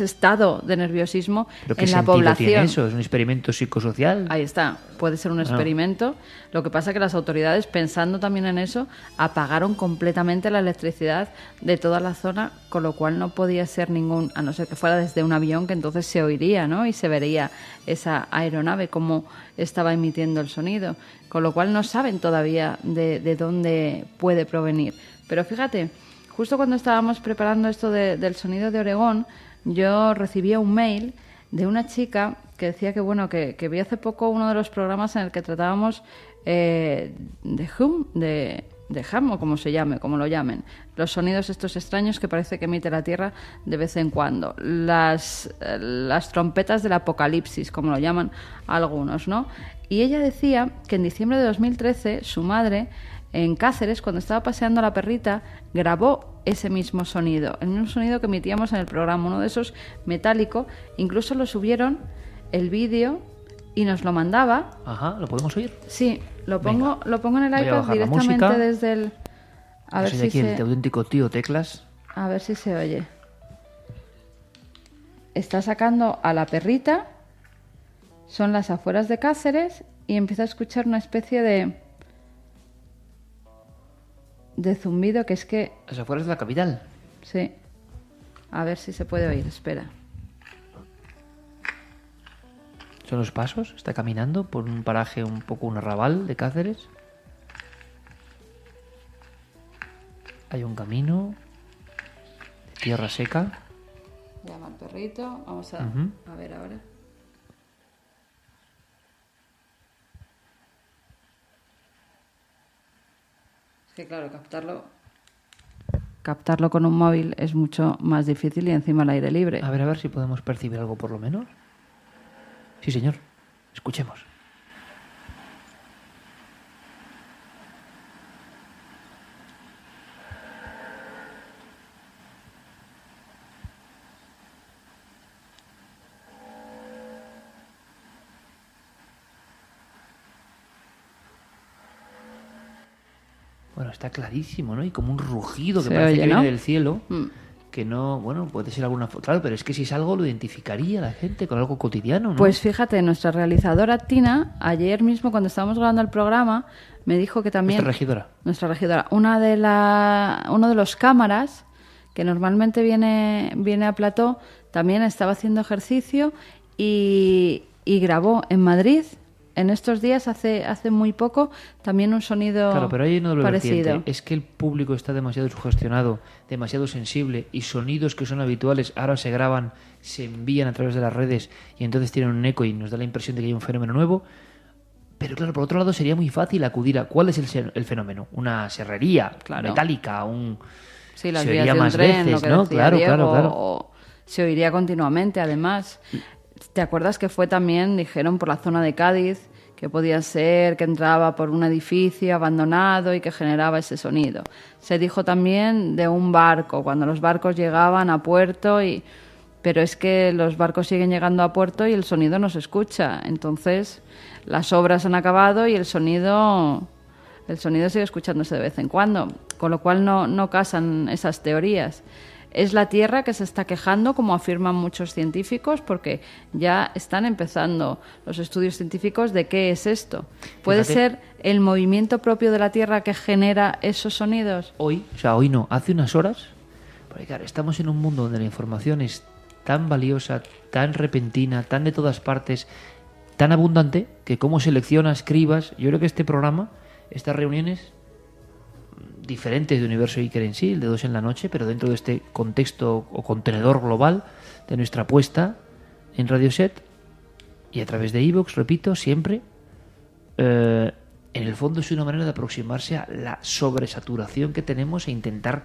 estado de nerviosismo ¿Pero qué en la sentido población. tiene eso? ¿Es un experimento psicosocial? Ahí está, puede ser un experimento. Lo que pasa es que las autoridades, pensando también en eso, apagaron completamente la electricidad de toda la zona, con lo cual no podía ser ningún, a no ser que fuera desde un avión, que entonces se oiría, ¿no? Y se vería esa aeronave cómo estaba emitiendo el sonido, con lo cual no saben todavía de dónde puede provenir. Pero fíjate, justo cuando estábamos preparando esto del sonido de Oregón, yo recibía un mail de una chica que decía que bueno que vi hace poco uno de los programas en el que tratábamos de hum o como se llame, como lo llamen, los sonidos estos extraños que parece que emite la Tierra de vez en cuando, las trompetas del apocalipsis, como lo llaman algunos, ¿no? Y ella decía que en diciembre de 2013 su madre en Cáceres, cuando estaba paseando a la perrita, grabó ese mismo sonido, el mismo sonido que emitíamos en el programa, uno de esos metálico. Incluso lo subieron el vídeo y nos lo mandaba. Ajá, ¿lo podemos oír? Sí, lo pongo en el Voy a iPad bajar la directamente música. desde el... A ver Soy si aquí el se... auténtico tío Teclas. A ver si se oye. Está sacando a la perrita, son las afueras de Cáceres, y empieza a escuchar una especie de zumbido que es que... Las afueras de la capital. Sí. A ver si se puede oír, espera. ¿Son los pasos? Está caminando por un paraje un poco un arrabal de Cáceres. Hay un camino de tierra seca. Llama al perrito. Vamos a ver ahora. Es que claro, captarlo con un móvil es mucho más difícil y encima al aire libre. A ver si podemos percibir algo por lo menos. Sí, señor. Escuchemos. Bueno, está clarísimo, ¿no? Y como un rugido que Se parece oye, que viene ¿no? del cielo, que no, bueno, puede ser alguna... Claro, pero es que si es algo lo identificaría la gente con algo cotidiano, ¿no? Pues fíjate, nuestra realizadora Tina, ayer mismo cuando estábamos grabando el programa, me dijo que también... Nuestra regidora. Uno de los cámaras, que normalmente viene a plató, también estaba haciendo ejercicio y grabó en Madrid, en estos días, hace muy poco, también un sonido Claro, pero hay una doble parecido. vertiente. Es que el público está demasiado sugestionado, demasiado sensible, y sonidos que son habituales ahora se graban, se envían a través de las redes y entonces tienen un eco y nos da la impresión de que hay un fenómeno nuevo. Pero claro, por otro lado sería muy fácil acudir a cuál es el fenómeno. Una serrería metálica, Sí, las se vías oiría de un más tren, veces, lo que ¿no? decía Claro, Diego, claro. o se oiría continuamente, además. ¿Te acuerdas que fue también, dijeron, por la zona de Cádiz, que podía ser que entraba por un edificio abandonado y que generaba ese sonido? Se dijo también de un barco, cuando los barcos llegaban a puerto, pero es que los barcos siguen llegando a puerto y el sonido no se escucha. Entonces, las obras han acabado y el sonido sigue escuchándose de vez en cuando, con lo cual no casan esas teorías. Es la Tierra que se está quejando, como afirman muchos científicos, porque ya están empezando los estudios científicos de qué es esto. ¿Puede ser el movimiento propio de la Tierra que genera esos sonidos? Hoy no, hace unas horas, porque claro, estamos en un mundo donde la información es tan valiosa, tan repentina, tan de todas partes, tan abundante, que cómo seleccionas, cribas. Yo creo que este programa, estas reuniones diferentes de Universo Iker en sí, el de 2 en la noche, pero dentro de este contexto o contenedor global de nuestra apuesta en Radio Set y a través de iVoox, repito, siempre, en el fondo es una manera de aproximarse a la sobresaturación que tenemos e intentar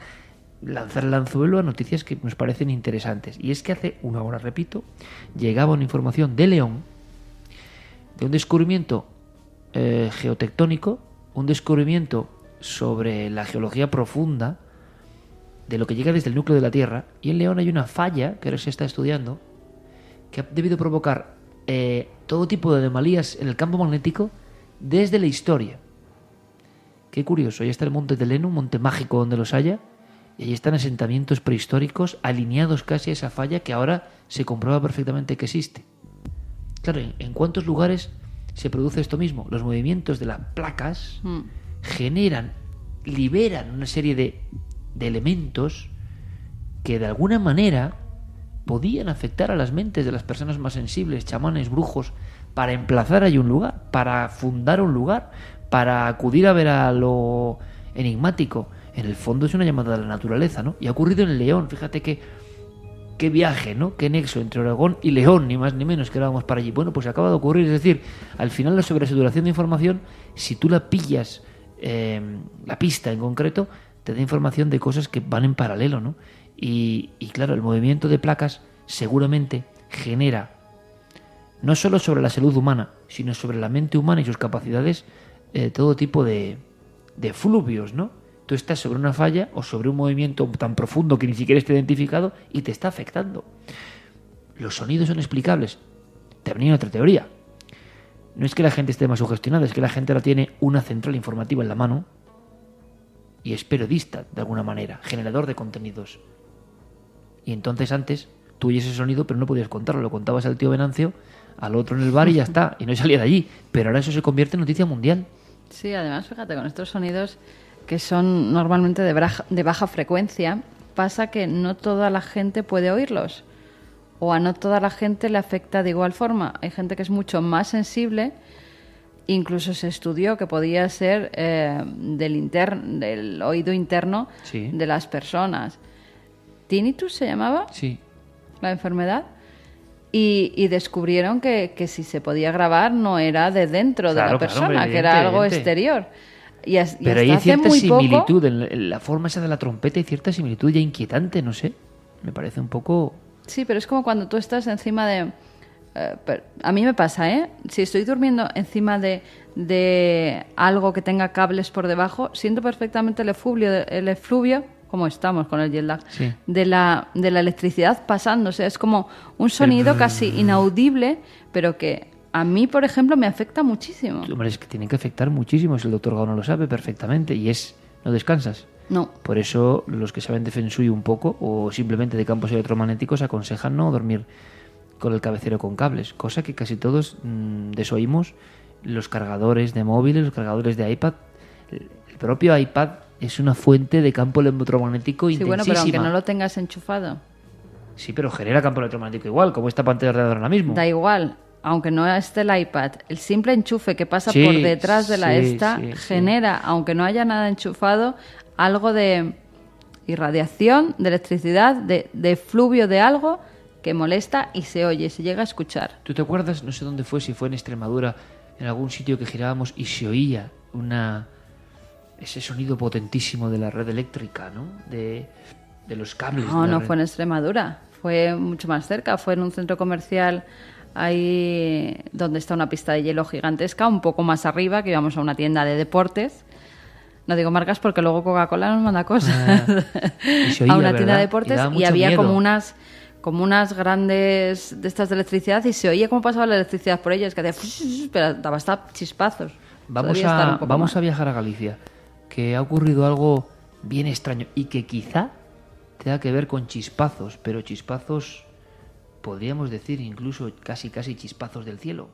lanzar el anzuelo a noticias que nos parecen interesantes. Y es que hace una hora, repito, llegaba una información de León de un descubrimiento geotectónico, un descubrimiento sobre la geología profunda de lo que llega desde el núcleo de la Tierra, y en León hay una falla que ahora se está estudiando que ha debido provocar todo tipo de anomalías en el campo magnético desde la historia. Qué curioso, ahí está el monte de Leno, un monte mágico donde los haya, y ahí están asentamientos prehistóricos alineados casi a esa falla que ahora se comprueba perfectamente que existe. Claro, ¿en cuántos lugares se produce esto mismo? Los movimientos de las placas liberan una serie de elementos que de alguna manera podían afectar a las mentes de las personas más sensibles, chamanes, brujos, para emplazar ahí un lugar, para fundar un lugar, para acudir a ver a lo enigmático. En el fondo es una llamada a la naturaleza, ¿no? Y ha ocurrido en León. Fíjate qué viaje, ¿no? Qué nexo entre Oregón y León, ni más ni menos, que éramos para allí. Bueno, pues acaba de ocurrir. Es decir, al final la sobresaturación de información, si tú la pillas, la pista en concreto, te da información de cosas que van en paralelo, ¿no? Y claro, el movimiento de placas seguramente genera no solo sobre la salud humana, sino sobre la mente humana y sus capacidades, todo tipo de fluvios, ¿no? Tú estás sobre una falla o sobre un movimiento tan profundo que ni siquiera está identificado y te está afectando. Los sonidos son explicables. Te venía otra teoría. No es que la gente esté más sugestionada, es que la gente ahora tiene una central informativa en la mano y es periodista, de alguna manera, generador de contenidos. Y entonces antes tú oyes ese sonido, pero no podías contarlo. Lo contabas al tío Venancio, al otro en el bar y ya está. Y no salía de allí. Pero ahora eso se convierte en noticia mundial. Sí, además, fíjate, con estos sonidos que son normalmente de baja frecuencia, pasa que no toda la gente puede oírlos. O a no toda la gente le afecta de igual forma. Hay gente que es mucho más sensible. Incluso se estudió que podía ser del oído interno de las personas. ¿Tinnitus se llamaba? Sí. La enfermedad. Y descubrieron que si se podía grabar no era de dentro de la persona, que era algo exterior. Pero hay cierta similitud en la forma esa de la trompeta, y cierta similitud ya inquietante, no sé. Me parece un poco... Sí, pero es como cuando tú estás encima de... a mí me pasa, ¿eh? Si estoy durmiendo encima de algo que tenga cables por debajo, siento perfectamente el efluvio, como estamos con el jet lag, de la electricidad pasando. O sea, es como un sonido casi inaudible, pero que a mí, por ejemplo, me afecta muchísimo. Hombre, es que tienen que afectar muchísimo, si el doctor Gao no lo sabe perfectamente, y es no descansas. No. Por eso los que saben de Feng Shui un poco o simplemente de campos electromagnéticos aconsejan no dormir con el cabecero con cables, cosa que casi todos desoímos. Los cargadores de móviles, los cargadores de iPad, el propio iPad es una fuente de campo electromagnético Sí, intensísima. bueno, pero aunque no lo tengas enchufado. Sí, pero genera campo electromagnético igual, como esta pantalla de ordenador ahora mismo. Da igual, aunque no esté el iPad, el simple enchufe que pasa Sí, por detrás de la sí, esta sí. genera, aunque no haya nada enchufado, algo de irradiación, de electricidad, de fluvio de algo que molesta y se oye, se llega a escuchar. ¿Tú te acuerdas? No sé dónde fue, si fue en Extremadura, en algún sitio que girábamos y se oía ese sonido potentísimo de la red eléctrica, ¿no? De los cables. No, de la no red. fue en Extremadura, fue mucho más cerca, fue en un centro comercial ahí donde está una pista de hielo gigantesca, un poco más arriba, que íbamos a una tienda de deportes. No digo marcas porque luego Coca-Cola nos manda cosas. Y se oía, a una tienda ¿verdad? de Y deportes daba y mucho había miedo. como unas grandes de estas de electricidad y se oía cómo pasaba la electricidad por ellas, que hacía pero daba hasta chispazos. Vamos a viajar a Galicia, que ha ocurrido algo bien extraño y que quizá tenga que ver con chispazos, pero chispazos, podríamos decir incluso casi chispazos del cielo.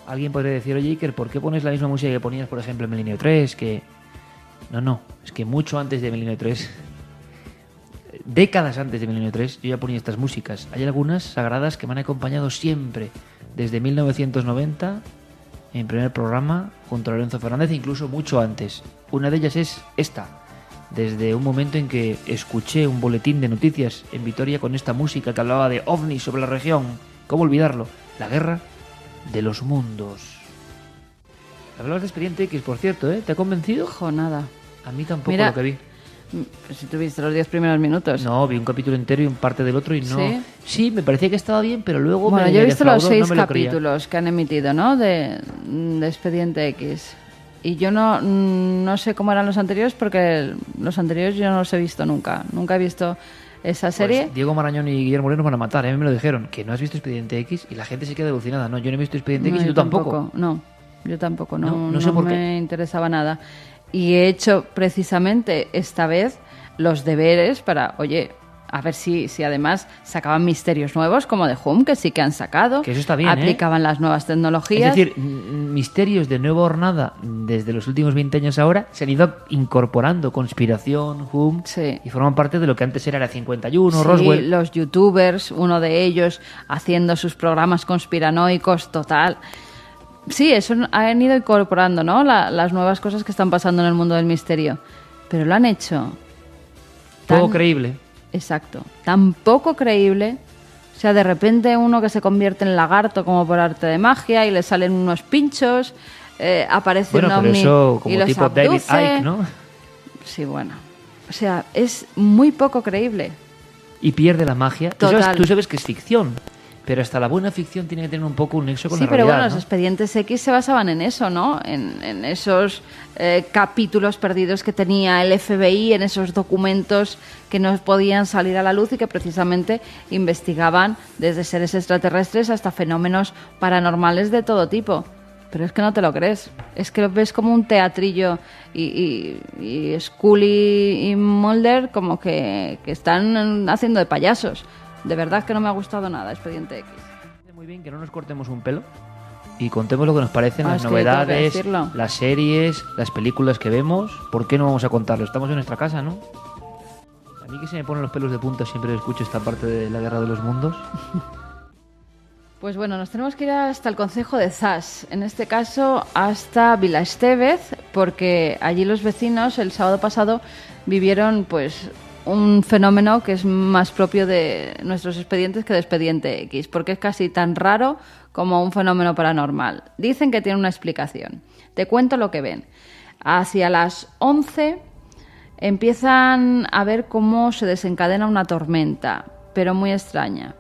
Alguien podría decir, oye Iker, ¿por qué pones la misma música que ponías, por ejemplo, en Milenio 3? Que no, es que mucho antes de Milenio 3, décadas antes de Milenio 3, yo ya ponía estas músicas. Hay algunas sagradas que me han acompañado siempre, desde 1990, en mi primer programa, junto a Lorenzo Fernández, incluso mucho antes. Una de ellas es esta, desde un momento en que escuché un boletín de noticias en Vitoria con esta música que hablaba de ovnis sobre la región. ¿Cómo olvidarlo? La guerra de los mundos. Hablabas de Expediente X, por cierto, ¿eh? ¿Te ha convencido? Ojo, nada. A mí tampoco. Mira, lo que vi. Pues si tuviste los 10 primeros minutos. No, vi un capítulo entero y un parte del otro y no... ¿Sí? Sí, me parecía que estaba bien, pero luego Bueno, me yo he visto los defraudó, 6 no me lo creía. capítulos que han emitido, ¿no? De Expediente X. Y yo no sé cómo eran los anteriores porque los anteriores yo no los he visto nunca. Nunca he visto esa serie. Pues Diego Marañón y Guillermo Moreno van a matar, a mí me lo dijeron, que no has visto Expediente X y la gente se queda alucinada. No, yo no he visto Expediente X y yo tú tampoco. No, yo tampoco, No sé por me qué. interesaba nada. Y he hecho precisamente esta vez los deberes para, oye, a ver si además sacaban misterios nuevos como de Hum, que sí que han sacado. Que eso está bien, aplicaban las nuevas tecnologías. Es decir, misterios de nueva hornada desde los últimos 20 años ahora se han ido incorporando, conspiración, Hum, Sí. y forman parte de lo que antes era la 51, Sí, Roswell. los youtubers, uno de ellos haciendo sus programas conspiranoicos, total. Sí, eso han ido incorporando, ¿no? Las nuevas cosas que están pasando en el mundo del misterio. Pero lo han hecho Poco creíble. Exacto, tan poco creíble. O sea, de repente uno que se convierte en lagarto como por arte de magia y le salen unos pinchos, aparece Bueno, un pero ovni eso y como los tipo David abduce. Icke, ¿no? Sí, bueno. O sea, es muy poco creíble. Y pierde la magia. Total. Tú sabes que es ficción, pero hasta la buena ficción tiene que tener un poco un nexo con Sí, la pero realidad, bueno, ¿no? los expedientes X se basaban en eso, ¿no? En esos capítulos perdidos que tenía el FBI, en esos documentos que no podían salir a la luz y que precisamente investigaban desde seres extraterrestres hasta fenómenos paranormales de todo tipo. Pero es que no te lo crees. Es que lo ves como un teatrillo y Scully y Mulder como que están haciendo de payasos. De verdad que no me ha gustado nada Expediente X. Muy bien que no nos cortemos un pelo y contemos lo que nos parecen las Es que tengo que novedades, decirlo. las series, las películas que vemos. ¿Por qué no vamos a contarlo? Estamos en nuestra casa, ¿no? A mí que se me ponen los pelos de punta siempre escucho esta parte de la Guerra de los Mundos. Pues bueno, nos tenemos que ir hasta el concejo de Zas, en este caso hasta Vila Estevez, porque allí los vecinos el sábado pasado vivieron pues un fenómeno que es más propio de nuestros expedientes que de Expediente X, porque es casi tan raro como un fenómeno paranormal. Dicen que tiene una explicación. Te cuento lo que ven. Hacia las 11 empiezan a ver cómo se desencadena una tormenta, pero muy extraña,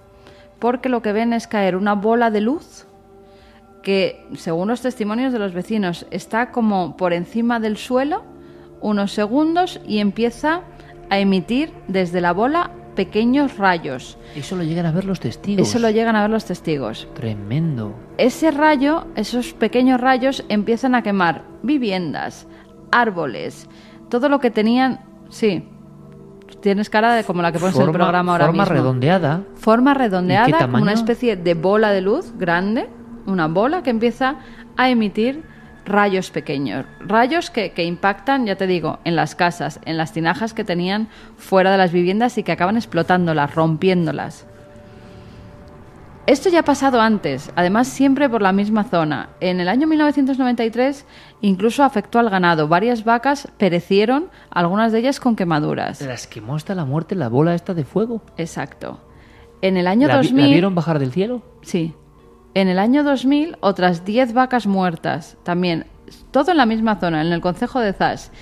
porque lo que ven es caer una bola de luz que, según los testimonios de los vecinos, está como por encima del suelo unos segundos y empieza a emitir desde la bola pequeños rayos. Eso lo llegan a ver los testigos. Eso lo llegan a ver los testigos. Tremendo. Ese rayo, esos pequeños rayos, empiezan a quemar viviendas, árboles, todo lo que tenían... Sí, tienes cara de como la que pones en el programa ahora mismo. Forma redondeada, ¿Y qué como tamaño? una especie de bola de luz grande, una bola que empieza a emitir rayos pequeños, rayos que impactan, ya te digo, en las casas, en las tinajas que tenían fuera de las viviendas y que acaban explotándolas, rompiéndolas. Esto ya ha pasado antes, además siempre por la misma zona. En el año 1993 incluso afectó al ganado. Varias vacas perecieron, algunas de ellas con quemaduras. Las quemó hasta la muerte la bola esta de fuego. Exacto. En el año ¿La 2000... ¿La vieron bajar del cielo? Sí. En el año 2000 otras 10 vacas muertas, también, todo en la misma zona, en el concejo de Zas.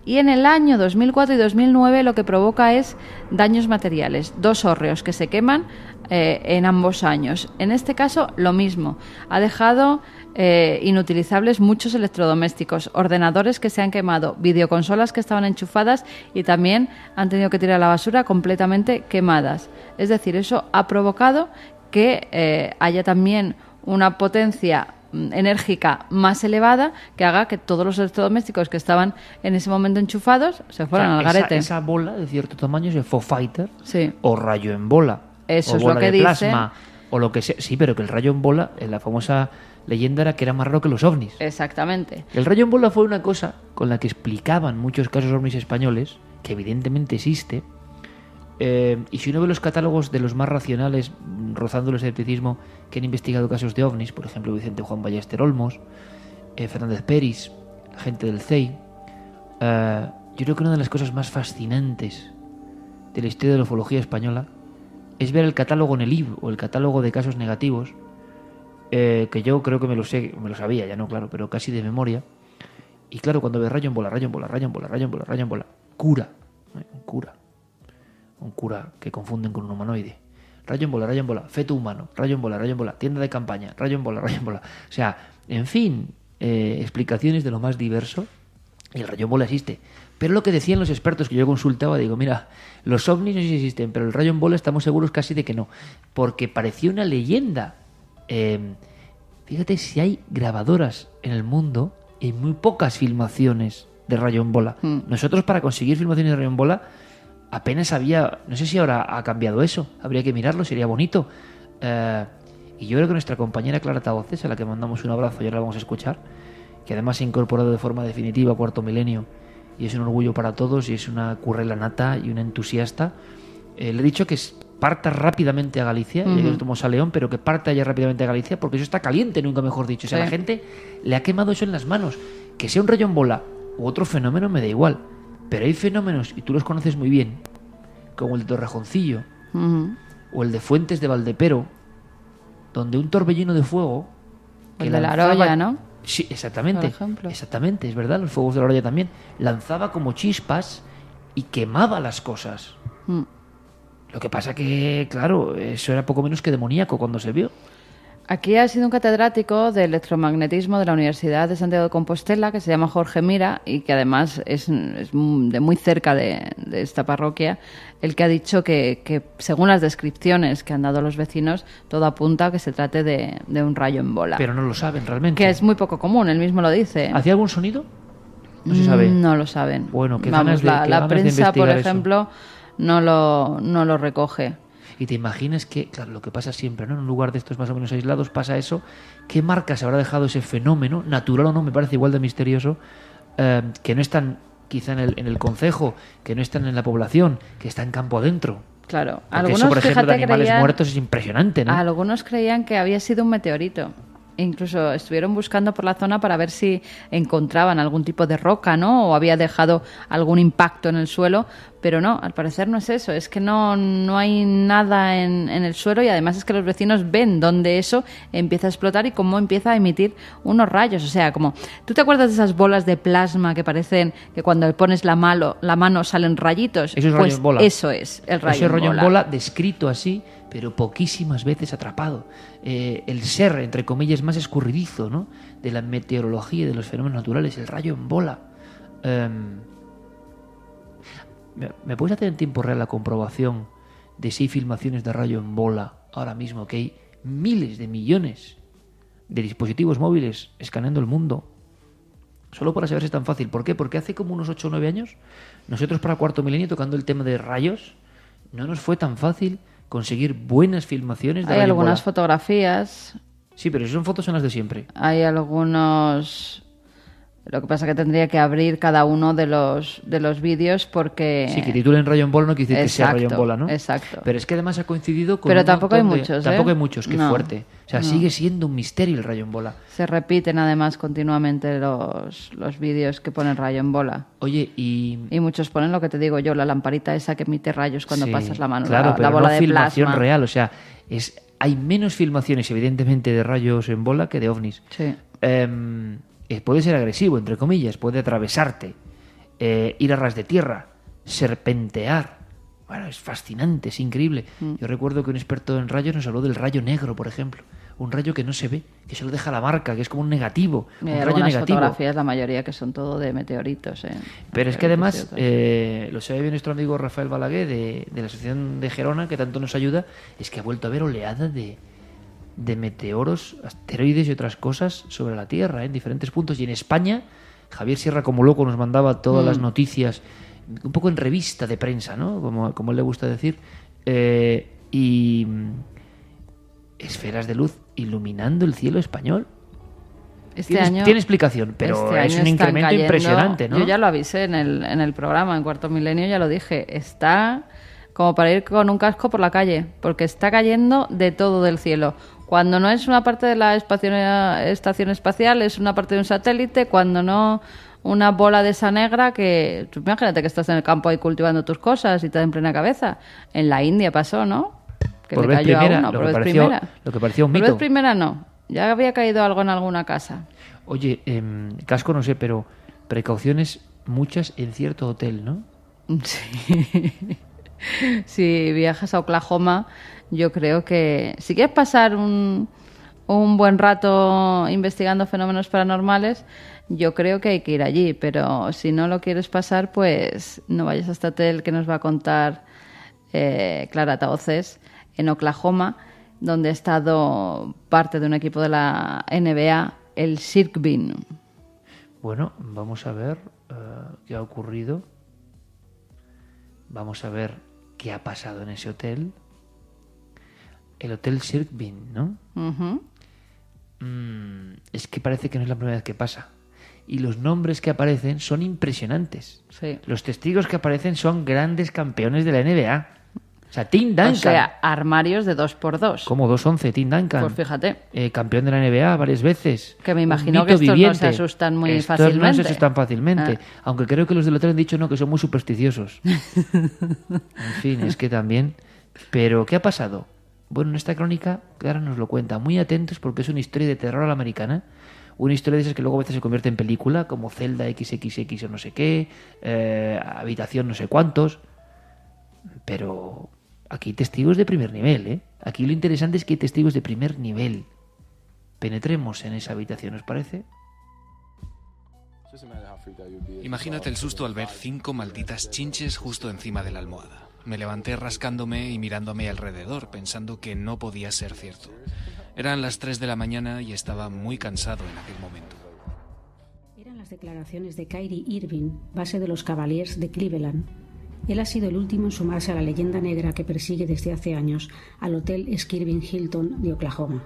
Y en el año 2004 y 2009 lo que provoca es daños materiales, 2 hórreos que se queman en ambos años. En este caso, lo mismo. Ha dejado inutilizables muchos electrodomésticos, ordenadores que se han quemado, videoconsolas que estaban enchufadas y también han tenido que tirar a la basura completamente quemadas. Es decir, eso ha provocado que haya también una potencia enérgica más elevada que haga que todos los electrodomésticos que estaban en ese momento enchufados se fueran al garete. Esa bola de cierto tamaño es el Fofighter, sí, o rayo en bola, eso o es bola lo que de dicen, plasma, o lo que sea. Sí, pero que el rayo en bola, la famosa leyenda era que era más raro que los ovnis. Exactamente. El rayo en bola fue una cosa con la que explicaban muchos casos ovnis españoles, que evidentemente existe. Y si uno ve los catálogos de los más racionales, rozando el escepticismo, que han investigado casos de ovnis, por ejemplo Vicente Juan Ballester Olmos, Fernández Peris, gente del CEI, yo creo que una de las cosas más fascinantes de la historia de la ufología española es ver el catálogo en el IB, o el catálogo de casos negativos, que yo creo que me lo sabía, ya no, claro, pero casi de memoria. Y claro, cuando ves rayo en bola, rayo en bola, rayo en bola, rayo en bola, rayo en bola, cura, un cura que confunden con un humanoide, rayo en bola, feto humano, rayo en bola, tienda de campaña, rayo en bola. O sea, en fin, explicaciones de lo más diverso, y el rayo en bola existe. Pero lo que decían los expertos que yo consultaba, digo, mira, los ovnis no sé si existen, pero el rayo en bola estamos seguros casi de que no, porque parecía una leyenda. Fíjate si hay grabadoras en el mundo y muy pocas filmaciones de rayo en bola. Nosotros, para conseguir filmaciones de rayo en bola, apenas había, no sé si ahora ha cambiado eso, habría que mirarlo, sería bonito. Y yo creo que nuestra compañera Clara Tavoces, a la que mandamos un abrazo y ahora la vamos a escuchar, que además se ha incorporado de forma definitiva a Cuarto Milenio y es un orgullo para todos y es una currela nata y una entusiasta. Le he dicho que parta rápidamente a Galicia, ya que estamos a León, pero que parta ya rápidamente a Galicia porque eso está caliente, nunca mejor dicho. O sea, la gente le ha quemado eso en las manos. Que sea un rayo en bola u otro fenómeno me da igual. Pero hay fenómenos, y tú los conoces muy bien, como el de Torrejoncillo o el de Fuentes de Valdepero, donde un torbellino de fuego... El de la Arolla, ¿no? Sí, exactamente. Por ejemplo. Exactamente, es verdad, los fuegos de la Arolla también. Lanzaba como chispas y quemaba las cosas. Lo que pasa que, claro, eso era poco menos que demoníaco cuando se vio. Aquí ha sido un catedrático de electromagnetismo de la Universidad de Santiago de Compostela, que se llama Jorge Mira, y que además es de muy cerca de esta parroquia, el que ha dicho que según las descripciones que han dado los vecinos, todo apunta a que se trate de un rayo en bola. Pero no lo saben realmente. Que es muy poco común, él mismo lo dice. ¿Hacía algún sonido? No se sabe. No lo saben. Bueno, que vamos, la prensa, por ejemplo, no lo recoge. Y te imaginas que, claro, lo que pasa siempre, ¿no? En un lugar de estos más o menos aislados pasa eso. ¿Qué marcas habrá dejado ese fenómeno, natural o no? Me parece igual de misterioso, que no están quizá en el concejo, que no están en la población, que está en campo adentro. Claro. Porque Algunos, eso, por ejemplo, de animales creían, muertos es impresionante, ¿no? Algunos creían que había sido un meteorito. Incluso estuvieron buscando por la zona para ver si encontraban algún tipo de roca, ¿no? O había dejado algún impacto en el suelo, pero no, al parecer no es eso. Es que no hay nada en el suelo y además es que los vecinos ven dónde eso empieza a explotar y cómo empieza a emitir unos rayos. O sea, como, ¿tú te acuerdas de esas bolas de plasma que parecen que cuando le pones la mano salen rayitos? Eso es pues rayo en bola. Eso es el rayo en bola. Ese es rayo en bola descrito así, pero poquísimas veces atrapado. El ser, entre comillas, más escurridizo, ¿no?, de la meteorología y de los fenómenos naturales, el rayo en bola. ¿Me puedes hacer en tiempo real la comprobación de si hay filmaciones de rayo en bola ahora mismo, que hay miles de millones de dispositivos móviles escaneando el mundo Solo para saber si es tan fácil. ¿Por qué? Porque hace como unos 8 o 9 años, nosotros para Cuarto Milenio, tocando el tema de rayos, no nos fue tan fácil conseguir buenas filmaciones de Hay rayo en algunas bola. fotografías. Sí, pero si son fotos son las de siempre. Hay algunos... Lo que pasa es que tendría que abrir cada uno de los vídeos porque... Sí, que titulen rayo en bola no quiere decir que sea rayo en bola, ¿no? Exacto. Pero es que además ha coincidido con Pero un tampoco hay montón muchos, Tampoco ¿eh? hay muchos, qué No, fuerte. O sea, no. sigue siendo un misterio el rayo en bola. Se repiten además continuamente los vídeos que ponen rayo en bola. Oye, y muchos ponen lo que te digo yo, la lamparita esa que emite rayos cuando sí, pasas la mano, claro, la pero bola no de filmación plasma. real. O sea, hay menos filmaciones, evidentemente, de rayos en bola que de ovnis. Sí. Puede ser agresivo, entre comillas, puede atravesarte, ir a ras de tierra, serpentear. Bueno, es fascinante, es increíble. Yo recuerdo que un experto en rayos nos habló del rayo negro, por ejemplo. Un rayo que no se ve, que solo deja la marca, que es como un negativo. Hay Un rayo algunas negativo. fotografías, la mayoría que son todo de meteoritos. Pero es que además, Meteoritos. lo sabe bien nuestro amigo Rafael Balaguer de la Asociación de Gerona, que tanto nos ayuda, es que ha vuelto a haber oleada de meteoros, asteroides y otras cosas sobre la Tierra, en diferentes puntos. Y en España, Javier Sierra como loco nos mandaba todas las noticias, un poco en revista de prensa, ¿no? Como él le gusta decir. Y esferas de luz iluminando el cielo español. Tiene explicación, pero este es año un están incremento cayendo, impresionante, ¿no? Yo ya lo avisé en el programa, en Cuarto Milenio, ya lo dije. Está como para ir con un casco por la calle, porque está cayendo de todo del cielo. Cuando no es una parte de la estación espacial, es una parte de un satélite. Cuando no, una bola de esa negra que... Tú imagínate que estás en el campo ahí cultivando tus cosas y te da en plena cabeza. En la India pasó, ¿no? Que Por le vez cayó primera, a uno. lo Por que vez parecía- primera. lo que parecía un Por mito. vez primera no. Ya había caído algo en alguna casa. Oye, casco no sé, pero precauciones muchas en cierto hotel, ¿no? Sí. Si viajas a Oklahoma, yo creo que si quieres pasar un buen rato investigando fenómenos paranormales, yo creo que hay que ir allí. Pero si no lo quieres pasar, pues no vayas a este hotel que nos va a contar Clara Taoces en Oklahoma, donde ha estado parte de un equipo de la NBA, el Sirkbin. Bueno, vamos a ver qué ha ocurrido. Vamos a ver qué ha pasado en ese hotel. El Hotel Sirkbin, ¿no? Ujú. Es que parece que no es la primera vez que pasa. Y los nombres que aparecen son impresionantes. Sí. Los testigos que aparecen son grandes campeones de la NBA. O sea, Tim Duncan. O sea, armarios de 2x2. Como 2-11, Tim Duncan. Pues fíjate. Campeón de la NBA varias veces. Que me Un imagino mito que estos no viviente. se asustan muy Estos no fácilmente. se asustan fácilmente. Ah. Aunque creo que los del hotel han dicho no, que son muy supersticiosos. En fin, es que también. Pero, ¿qué ha pasado? Bueno, en esta crónica, Clara nos lo cuenta. Muy atentos porque es una historia de terror a la americana. Una historia de esas que luego a veces se convierte en película, como Celda XXX o no sé qué, Habitación no sé cuántos. Pero aquí hay testigos de primer nivel, ¿eh? Aquí lo interesante es que hay testigos de primer nivel. Penetremos en esa habitación, ¿os parece? Imagínate el susto al ver 5 malditas chinches justo encima de la almohada. Me levanté rascándome y mirándome alrededor, pensando que no podía ser cierto. Eran las 3 de la mañana y estaba muy cansado en aquel momento. Eran las declaraciones de Kyrie Irving, base de los Cavaliers de Cleveland. Él ha sido el último en sumarse a la leyenda negra que persigue desde hace años al Hotel Skirvin Hilton de Oklahoma.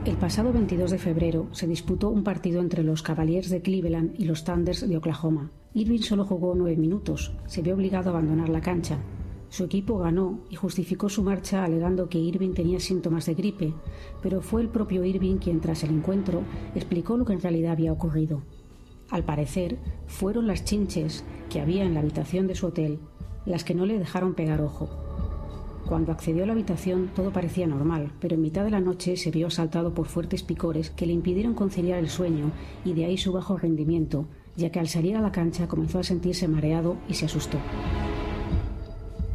El pasado 22 de febrero se disputó un partido entre los Cavaliers de Cleveland y los Thunders de Oklahoma. Irving solo jugó 9 minutos, se vio obligado a abandonar la cancha. Su equipo ganó y justificó su marcha alegando que Irving tenía síntomas de gripe, pero fue el propio Irving quien tras el encuentro explicó lo que en realidad había ocurrido. Al parecer, fueron las chinches que había en la habitación de su hotel las que no le dejaron pegar ojo. Cuando accedió a la habitación todo parecía normal, pero en mitad de la noche se vio asaltado por fuertes picores que le impidieron conciliar el sueño y de ahí su bajo rendimiento, ya que al salir a la cancha comenzó a sentirse mareado y se asustó.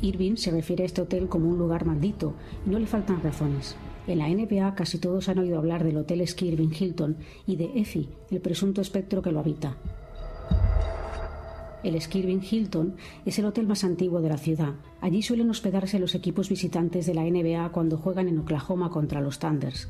Irving se refiere a este hotel como un lugar maldito y no le faltan razones. En la NBA casi todos han oído hablar del Hotel Skirvin Hilton y de Effie, el presunto espectro que lo habita. El Skirvin Hilton es el hotel más antiguo de la ciudad. Allí suelen hospedarse los equipos visitantes de la NBA cuando juegan en Oklahoma contra los Thunders.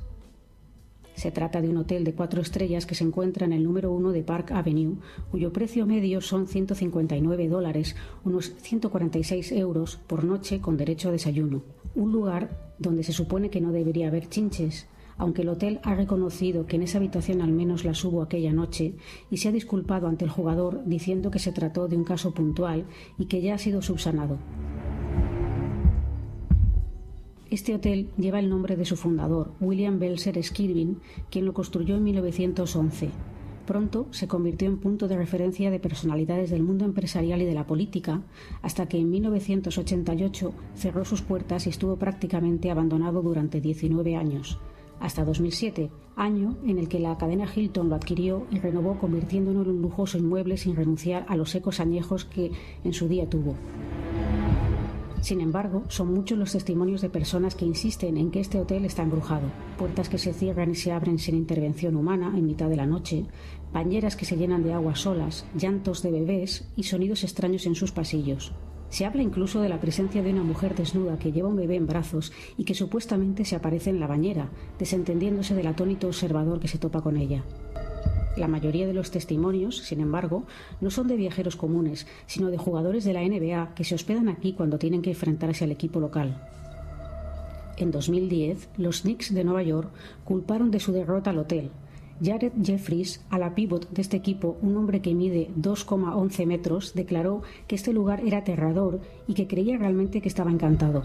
Se trata de un hotel de 4 estrellas que se encuentra en el número 1 de Park Avenue, cuyo precio medio son $159, unos 146 euros por noche con derecho a desayuno. Un lugar donde se supone que no debería haber chinches, aunque el hotel ha reconocido que en esa habitación al menos las hubo aquella noche y se ha disculpado ante el jugador diciendo que se trató de un caso puntual y que ya ha sido subsanado. Este hotel lleva el nombre de su fundador, William Belser Skirvin, quien lo construyó en 1911. Pronto se convirtió en punto de referencia de personalidades del mundo empresarial y de la política, hasta que en 1988 cerró sus puertas y estuvo prácticamente abandonado durante 19 años. Hasta 2007, año en el que la cadena Hilton lo adquirió y renovó convirtiéndolo en un lujoso inmueble sin renunciar a los ecos añejos que en su día tuvo. Sin embargo, son muchos los testimonios de personas que insisten en que este hotel está embrujado. Puertas que se cierran y se abren sin intervención humana en mitad de la noche, bañeras que se llenan de agua solas, llantos de bebés y sonidos extraños en sus pasillos. Se habla incluso de la presencia de una mujer desnuda que lleva un bebé en brazos y que supuestamente se aparece en la bañera, desentendiéndose del atónito observador que se topa con ella. La mayoría de los testimonios, sin embargo, no son de viajeros comunes, sino de jugadores de la NBA que se hospedan aquí cuando tienen que enfrentarse al equipo local. En 2010, los Knicks de Nueva York culparon de su derrota al hotel. Jared Jeffries, a la pívot de este equipo, un hombre que mide 2,11 metros, declaró que este lugar era aterrador y que creía realmente que estaba encantado.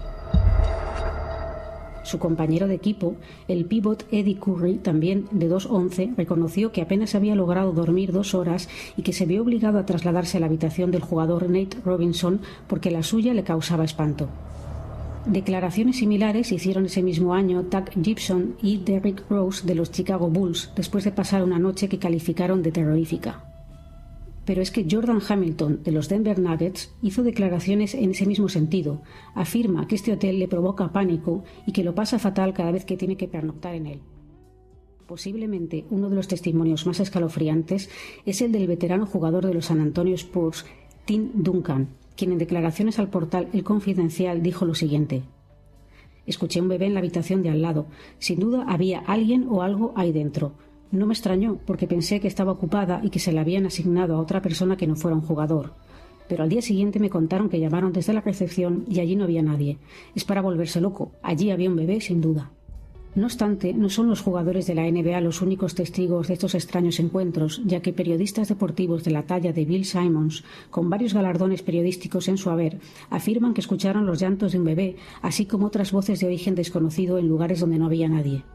Su compañero de equipo, el pívot Eddie Curry, también de 2,11, reconoció que apenas había logrado dormir 2 horas y que se vio obligado a trasladarse a la habitación del jugador Nate Robinson porque la suya le causaba espanto. Declaraciones similares hicieron ese mismo año Doug Gibson y Derrick Rose de los Chicago Bulls, después de pasar una noche que calificaron de terrorífica. Pero es que Jordan Hamilton, de los Denver Nuggets, hizo declaraciones en ese mismo sentido. Afirma que este hotel le provoca pánico y que lo pasa fatal cada vez que tiene que pernoctar en él. Posiblemente uno de los testimonios más escalofriantes es el del veterano jugador de los San Antonio Spurs, Tim Duncan, quien en declaraciones al portal El Confidencial dijo lo siguiente: «Escuché un bebé en la habitación de al lado. Sin duda había alguien o algo ahí dentro. No me extrañó porque pensé que estaba ocupada y que se la habían asignado a otra persona que no fuera un jugador. Pero al día siguiente me contaron que llamaron desde la recepción y allí no había nadie. Es para volverse loco. Allí había un bebé sin duda». No obstante, no son los jugadores de la NBA los únicos testigos de estos extraños encuentros, ya que periodistas deportivos de la talla de Bill Simmons, con varios galardones periodísticos en su haber, afirman que escucharon los llantos de un bebé, así como otras voces de origen desconocido en lugares donde no había nadie.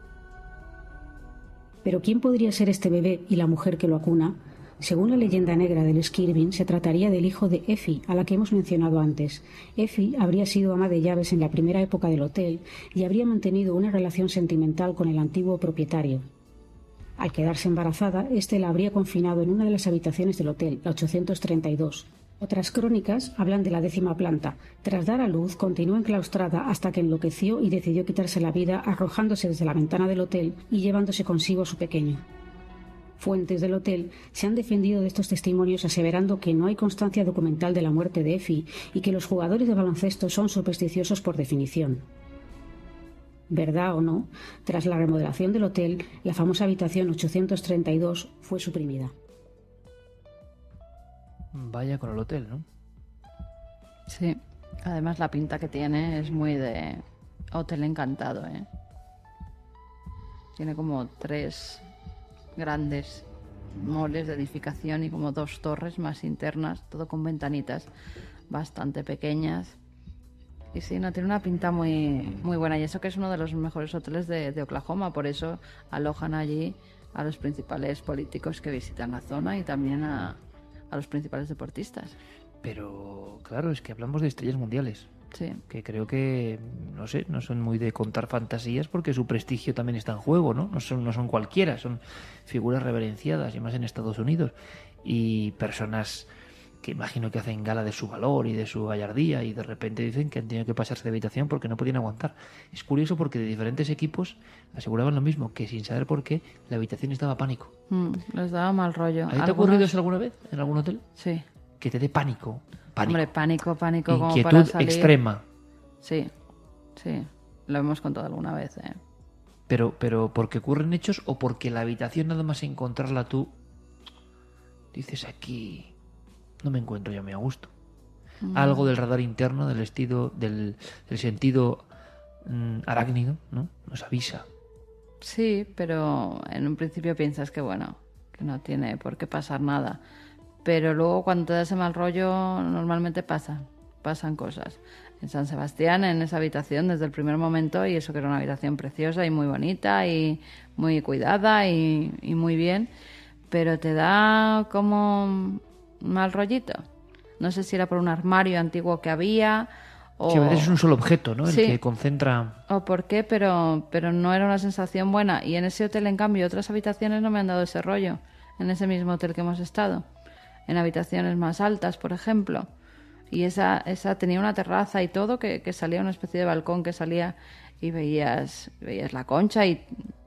Pero ¿quién podría ser este bebé y la mujer que lo acuna? Según la leyenda negra del Skirvin, se trataría del hijo de Effie, a la que hemos mencionado antes. Effie habría sido ama de llaves en la primera época del hotel y habría mantenido una relación sentimental con el antiguo propietario. Al quedarse embarazada, este la habría confinado en una de las habitaciones del hotel, la 832. Otras crónicas hablan de la 10ª planta. Tras dar a luz, continuó enclaustrada hasta que enloqueció y decidió quitarse la vida arrojándose desde la ventana del hotel y llevándose consigo a su pequeño. Fuentes del hotel se han defendido de estos testimonios aseverando que no hay constancia documental de la muerte de Effie y que los jugadores de baloncesto son supersticiosos por definición. Verdad o no, tras la remodelación del hotel, la famosa habitación 832 fue suprimida. Vaya con el hotel, ¿no? Sí, además la pinta que tiene es muy de hotel encantado, ¿eh? Tiene como 3 grandes moles de edificación y como 2 torres más internas, todo con ventanitas bastante pequeñas. Y sí, no, tiene una pinta muy, muy buena. Y eso que es uno de los mejores hoteles de Oklahoma, por eso alojan allí a los principales políticos que visitan la zona y también a los principales deportistas. Pero claro, es que hablamos de estrellas mundiales. Sí. Que creo que, no sé, no son muy de contar fantasías porque su prestigio también está en juego, ¿no? No son cualquiera, son figuras reverenciadas y más en Estados Unidos. Y personas que imagino que hacen gala de su valor y de su gallardía y de repente dicen que han tenido que pasarse de habitación porque no podían aguantar. Es curioso porque de diferentes equipos aseguraban lo mismo, que sin saber por qué la habitación estaba a pánico. Les daba mal rollo. ¿A ti te ha ocurrido eso alguna vez en algún hotel? Sí. Que te dé pánico. Hombre, pánico como inquietud para salir. Extrema. Sí, lo hemos contado alguna vez, ¿eh? Pero ¿porque ocurren hechos o porque la habitación nada más encontrarla tú dices aquí no me encuentro yo muy a gusto? Algo del radar interno, del sentido arácnido, ¿no? Nos avisa. Sí, pero en un principio piensas que bueno, que no tiene por qué pasar nada. Pero luego cuando te da ese mal rollo, normalmente pasan cosas. En San Sebastián, en esa habitación, desde el primer momento, y eso que era una habitación preciosa y muy bonita y muy cuidada y muy bien, pero te da como mal rollito. No sé si era por un armario antiguo que había o... Sí, a veces es un solo objeto, ¿no? Sí. El que concentra... O por qué, pero no era una sensación buena. Y en ese hotel, en cambio, otras habitaciones no me han dado ese rollo. En ese mismo hotel que hemos estado. En habitaciones más altas, por ejemplo. Y esa tenía una terraza y todo, que salía una especie de balcón que salía y veías la Concha y,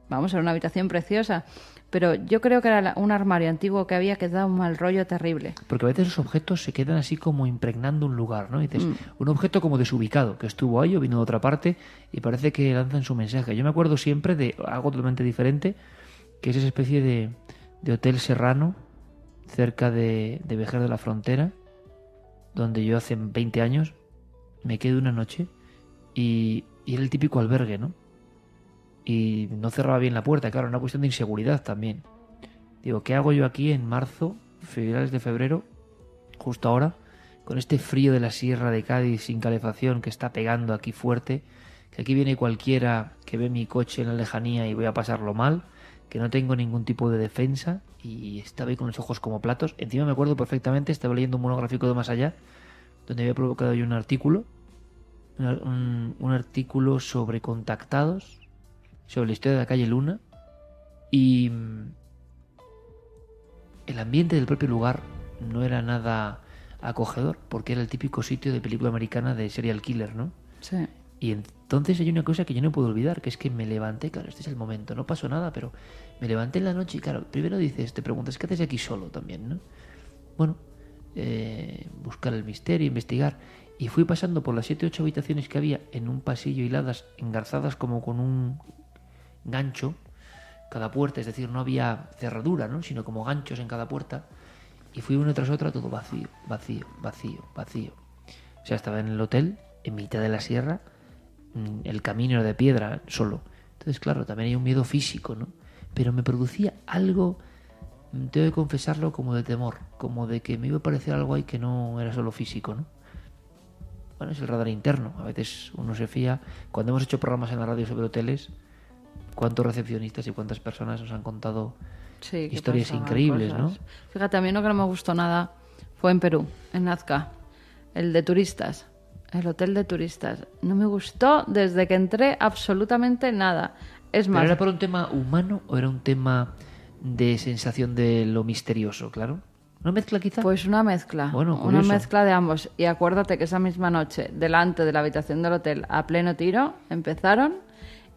vamos, era una habitación preciosa. Pero yo creo que era un armario antiguo que había que dar un mal rollo terrible. Porque a veces los objetos se quedan así como impregnando un lugar, ¿no? Y dices, un objeto como desubicado, que estuvo ahí o vino de otra parte y parece que lanzan su mensaje. Yo me acuerdo siempre de algo totalmente diferente, que es esa especie de hotel serrano cerca de Vejer de la Frontera, donde yo hace 20 años me quedé una noche y era el típico albergue, ¿no? Y no cerraba bien la puerta, claro, una cuestión de inseguridad también. Digo, ¿qué hago yo aquí en marzo, finales de febrero, justo ahora, con este frío de la Sierra de Cádiz sin calefacción que está pegando aquí fuerte, que aquí viene cualquiera que ve mi coche en la lejanía y voy a pasarlo mal, que no tengo ningún tipo de defensa y estaba ahí con los ojos como platos? Encima me acuerdo perfectamente, estaba leyendo un monográfico de Más Allá, donde había provocado yo un artículo sobre contactados, sobre la historia de la calle Luna, y el ambiente del propio lugar no era nada acogedor, porque era el típico sitio de película americana de serial killer, ¿no? Sí. Y entonces hay una cosa que yo no puedo olvidar, que es que me levanté, claro, este es el momento, no pasó nada, pero me levanté en la noche y claro, primero te preguntas, ¿qué haces aquí solo también, no? Bueno, buscar el misterio, investigar, y fui pasando por las 7 o 8 habitaciones que había en un pasillo hiladas, engarzadas como con un gancho cada puerta, es decir, no había cerradura, ¿no? Sino como ganchos en cada puerta, y fui una tras otra, todo vacío. O sea, estaba en el hotel, en mitad de la sierra, el camino era de piedra, solo. Entonces, claro, también hay un miedo físico, ¿no? Pero me producía algo, tengo que confesarlo, como de temor, como de que me iba a parecer algo ahí que no era solo físico, ¿no? Bueno, es el radar interno. A veces uno se fía. Cuando hemos hecho programas en la radio sobre hoteles, cuántos recepcionistas y cuántas personas nos han contado historias increíbles, cosas, ¿no? Fíjate, a mí lo que no me gustó nada fue en Perú, en Nazca, el de turistas, el hotel de turistas. No me gustó desde que entré absolutamente nada. Es más, ¿pero era por un tema humano o era un tema de sensación de lo misterioso, claro? ¿Una mezcla quizá? Pues una mezcla, bueno, una mezcla de ambos. Y acuérdate que esa misma noche, delante de la habitación del hotel, a pleno tiro, empezaron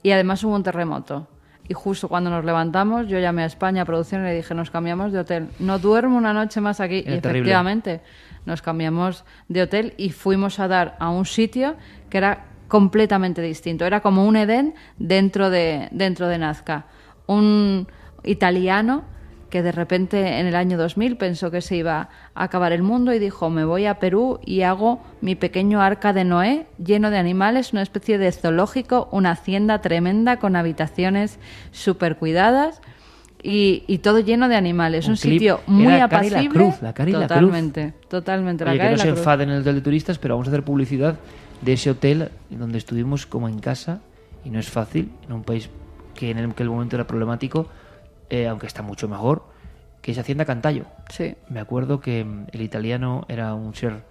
y además hubo un terremoto. Y justo cuando nos levantamos, yo llamé a España, a producción, y le dije, nos cambiamos de hotel. No duermo una noche más aquí. Era y terrible. Efectivamente, nos cambiamos de hotel y fuimos a dar a un sitio que era completamente distinto. Era como un Edén dentro de Nazca. Un italiano que de repente en el año 2000 pensó que se iba a acabar el mundo y dijo, me voy a Perú y hago mi pequeño arca de Noé lleno de animales, una especie de zoológico, una hacienda tremenda con habitaciones súper cuidadas y todo lleno de animales. Un sitio muy apacible. La cara y la cruz. Totalmente. Oye, la cara que y no la se cruz. enfaden en el hotel de turistas, pero vamos a hacer publicidad de ese hotel donde estuvimos como en casa, y no es fácil, en un país que en el momento era problemático, aunque está mucho mejor, que es Hacienda Cantallo. Sí. Me acuerdo que el italiano era un ser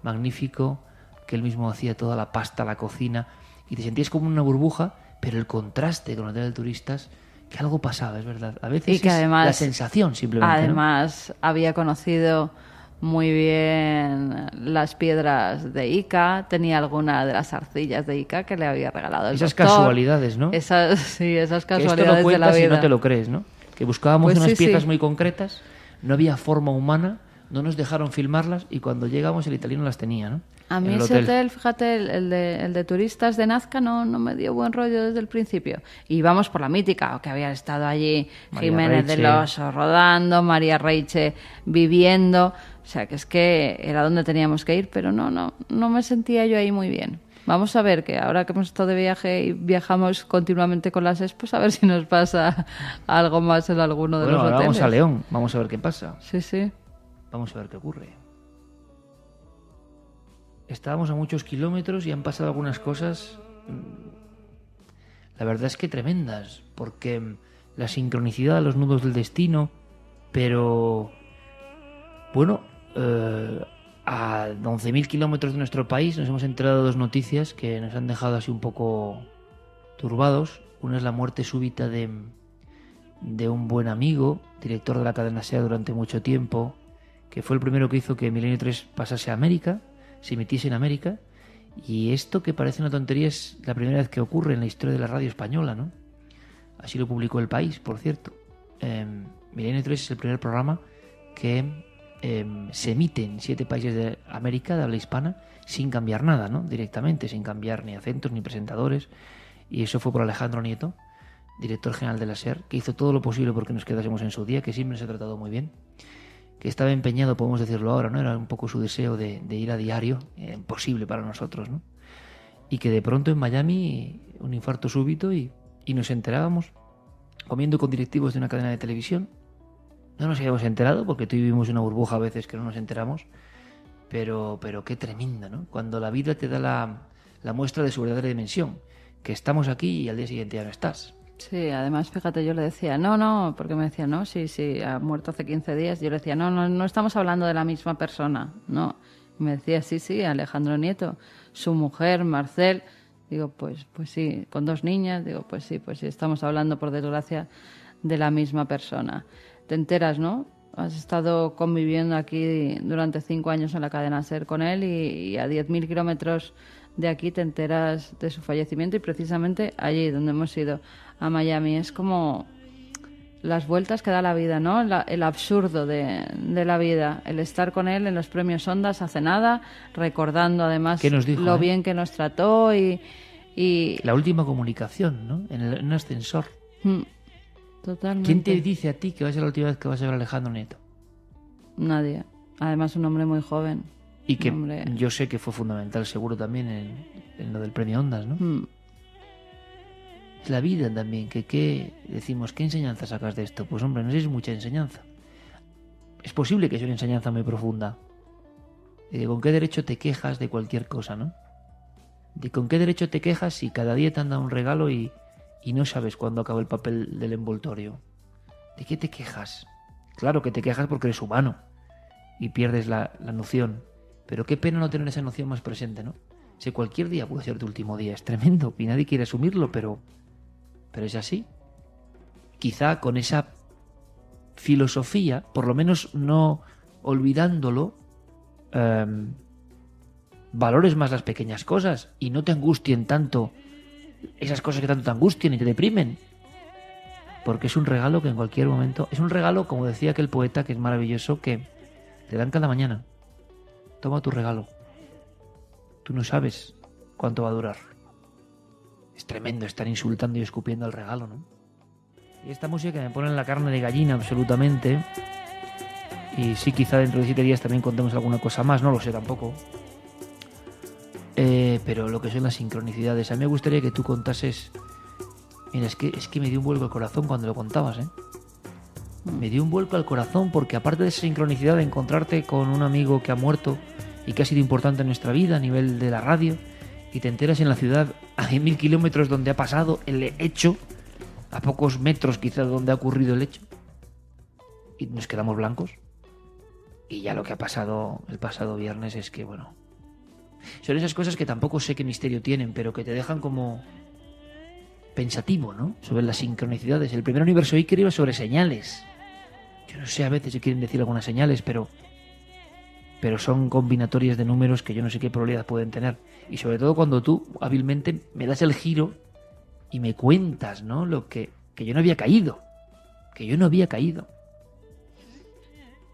magnífico, que él mismo hacía toda la pasta, la cocina, y te sentías como una burbuja, pero el contraste con el hotel de turistas, que algo pasaba, es verdad. A veces y que es además, la sensación simplemente, además, ¿no? Había conocido muy bien las piedras de Ica, tenía alguna de las arcillas de Ica que le había regalado el esas doctor. Casualidades, ¿no? Esas que casualidades esto lo cuentas de la vida. Y no te lo crees, ¿no? Que buscábamos Pues unas sí, piezas sí. muy concretas, no había forma humana, no nos dejaron filmarlas y cuando llegamos el italiano las tenía, ¿no? A mí en el ese hotel, fíjate, el de turistas de Nazca no me dio buen rollo desde el principio. Y vamos por la mítica, que había estado allí María Jiménez Reiche. del Oso rodando, María Reiche viviendo. O sea, que es que era donde teníamos que ir, pero no me sentía yo ahí muy bien. Vamos a ver, que ahora que hemos estado de viaje y viajamos continuamente con las expos, a ver si nos pasa algo más en alguno de los ahora hoteles. vamos a León, vamos a ver qué pasa. Sí. Vamos a ver qué ocurre. Estábamos a muchos kilómetros y han pasado algunas cosas, la verdad es que tremendas, porque la sincronicidad de los nudos del destino, pero bueno, a 11.000 kilómetros de nuestro país nos hemos enterado de dos noticias que nos han dejado así un poco turbados. Una es la muerte súbita de un buen amigo, director de la cadena SER durante mucho tiempo, que fue el primero que hizo que Milenio 3 pasase a América, se emitiese en América, y esto que parece una tontería es la primera vez que ocurre en la historia de la radio española, ¿no? Así lo publicó El País, por cierto. Milenio 3 es el primer programa que se emite en 7 países de América de habla hispana sin cambiar nada, ¿no? Directamente, sin cambiar ni acentos ni presentadores, y eso fue por Alejandro Nieto, director general de la SER, que hizo todo lo posible porque nos quedásemos en su día, que siempre nos ha tratado muy bien, que estaba empeñado, podemos decirlo ahora, ¿no? Era un poco su deseo de ir a diario, imposible para nosotros, ¿no? Y que de pronto en Miami un infarto súbito y nos enterábamos comiendo con directivos de una cadena de televisión. No nos habíamos enterado porque tú y yo vivimos una burbuja a veces que no nos enteramos, pero qué tremenda, ¿no? Cuando la vida te da la muestra de su verdadera dimensión, que estamos aquí y al día siguiente ya no estás. Sí, además, fíjate, yo le decía, no, porque me decía, no, sí, ha muerto hace 15 días. Yo le decía, no estamos hablando de la misma persona, no. Y me decía, sí, Alejandro Nieto, su mujer, Marcel. Digo, pues sí, con 2 niñas. Digo, pues sí, estamos hablando, por desgracia, de la misma persona. Te enteras, ¿no? Has estado conviviendo aquí durante 5 años en la cadena SER con él y a 10.000 kilómetros de aquí te enteras de su fallecimiento, y precisamente allí donde hemos ido, a Miami. Es como las vueltas que da la vida, ¿no? El absurdo de la vida. El estar con él en los premios Ondas hace nada, recordando además ¿Qué nos dijo, lo bien que nos trató y... La última comunicación, ¿no? En un ascensor. Totalmente. ¿Quién te dice a ti que va a ser la última vez que vas a ver a Alejandro Nieto? Nadie. Además, un hombre muy joven. Y que yo sé que fue fundamental, seguro, también en lo del premio Ondas, ¿no? Es la vida también, que decimos, ¿qué enseñanza sacas de esto? Pues hombre, no sé si es mucha enseñanza. Es posible que sea una enseñanza muy profunda. ¿Con qué derecho te quejas de cualquier cosa, no? ¿De con qué derecho te quejas si cada día te han dado un regalo y no sabes cuándo acaba el papel del envoltorio? ¿De qué te quejas? Claro que te quejas porque eres humano y pierdes la noción. Pero qué pena no tener esa noción más presente, ¿no? Si cualquier día puede ser tu último día, es tremendo y nadie quiere asumirlo, pero es así. Quizá con esa filosofía, por lo menos no olvidándolo, valores más las pequeñas cosas y no te angustien tanto esas cosas que tanto te angustian y te deprimen. Porque es un regalo que en cualquier momento... Es un regalo, como decía aquel poeta, que es maravilloso, que te dan cada mañana. Toma tu regalo. Tú no sabes cuánto va a durar. Es tremendo estar insultando y escupiendo el regalo, ¿no? Y esta música me pone en la carne de gallina absolutamente. Y sí, quizá dentro de 7 días también contemos alguna cosa más, no lo sé tampoco. Pero lo que son las sincronicidades. A mí me gustaría que tú contases... Mira, es que me dio un vuelco al corazón cuando lo contabas, ¿eh? Me dio un vuelco al corazón porque aparte de esa sincronicidad de encontrarte con un amigo que ha muerto y que ha sido importante en nuestra vida a nivel de la radio, y te enteras en la ciudad a 10.000 kilómetros donde ha pasado el hecho, a pocos metros quizás donde ha ocurrido el hecho, y nos quedamos blancos. Y ya lo que ha pasado el pasado viernes es que, bueno, son esas cosas que tampoco sé qué misterio tienen, pero que te dejan como pensativo, ¿no? Sobre las sincronicidades. El primer universo Iker iba sobre señales. Yo no sé a veces si quieren decir algunas señales, pero son combinatorias de números que yo no sé qué probabilidad pueden tener. Y sobre todo cuando tú hábilmente me das el giro y me cuentas, ¿no? Lo que yo no había caído. Que yo no había caído.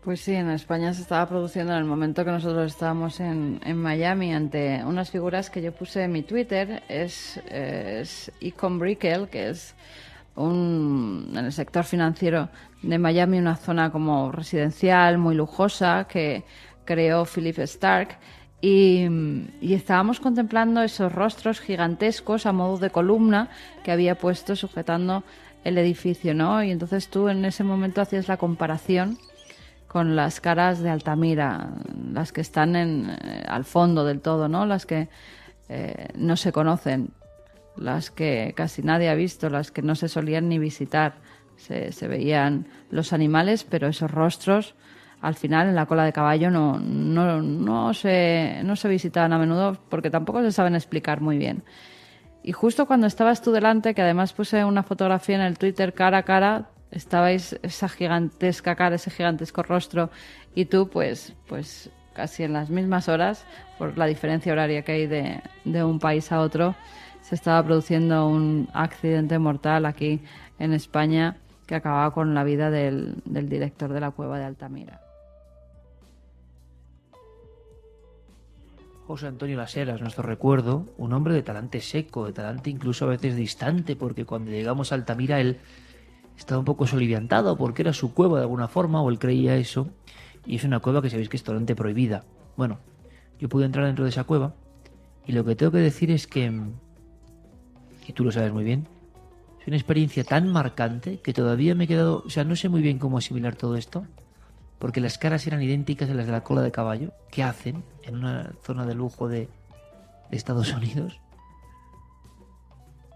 Pues sí, en España se estaba produciendo en el momento que nosotros estábamos en Miami ante unas figuras que yo puse en mi Twitter. Es Econ Brickell, que es en el sector financiero de Miami, una zona como residencial muy lujosa que creó Philip Stark. Y estábamos contemplando esos rostros gigantescos a modo de columna que había puesto sujetando el edificio, ¿no? Y entonces tú en ese momento hacías la comparación con las caras de Altamira, las que están al fondo del todo, ¿no? Las que no se conocen, las que casi nadie ha visto, las que no se solían ni visitar. Se veían los animales, pero esos rostros, al final, en la cola de caballo no se visitaban a menudo porque tampoco se saben explicar muy bien. Y justo cuando estabas tú delante, que además puse una fotografía en el Twitter cara a cara, estabais esa gigantesca cara, ese gigantesco rostro, y tú pues casi en las mismas horas, por la diferencia horaria que hay de un país a otro, se estaba produciendo un accidente mortal aquí en España que acababa con la vida del director de la cueva de Altamira. José Antonio Las Heras, nuestro recuerdo, un hombre de talante seco, de talante incluso a veces distante, porque cuando llegamos a Altamira él estaba un poco soliviantado porque era su cueva de alguna forma, o él creía eso, y es una cueva que sabéis que es totalmente prohibida. Bueno, yo pude entrar dentro de esa cueva y lo que tengo que decir es que, y tú lo sabes muy bien, es una experiencia tan marcante que todavía me he quedado, o sea, no sé muy bien cómo asimilar todo esto, porque las caras eran idénticas a las de la cola de caballo. ¿Qué hacen en una zona de lujo de Estados Unidos?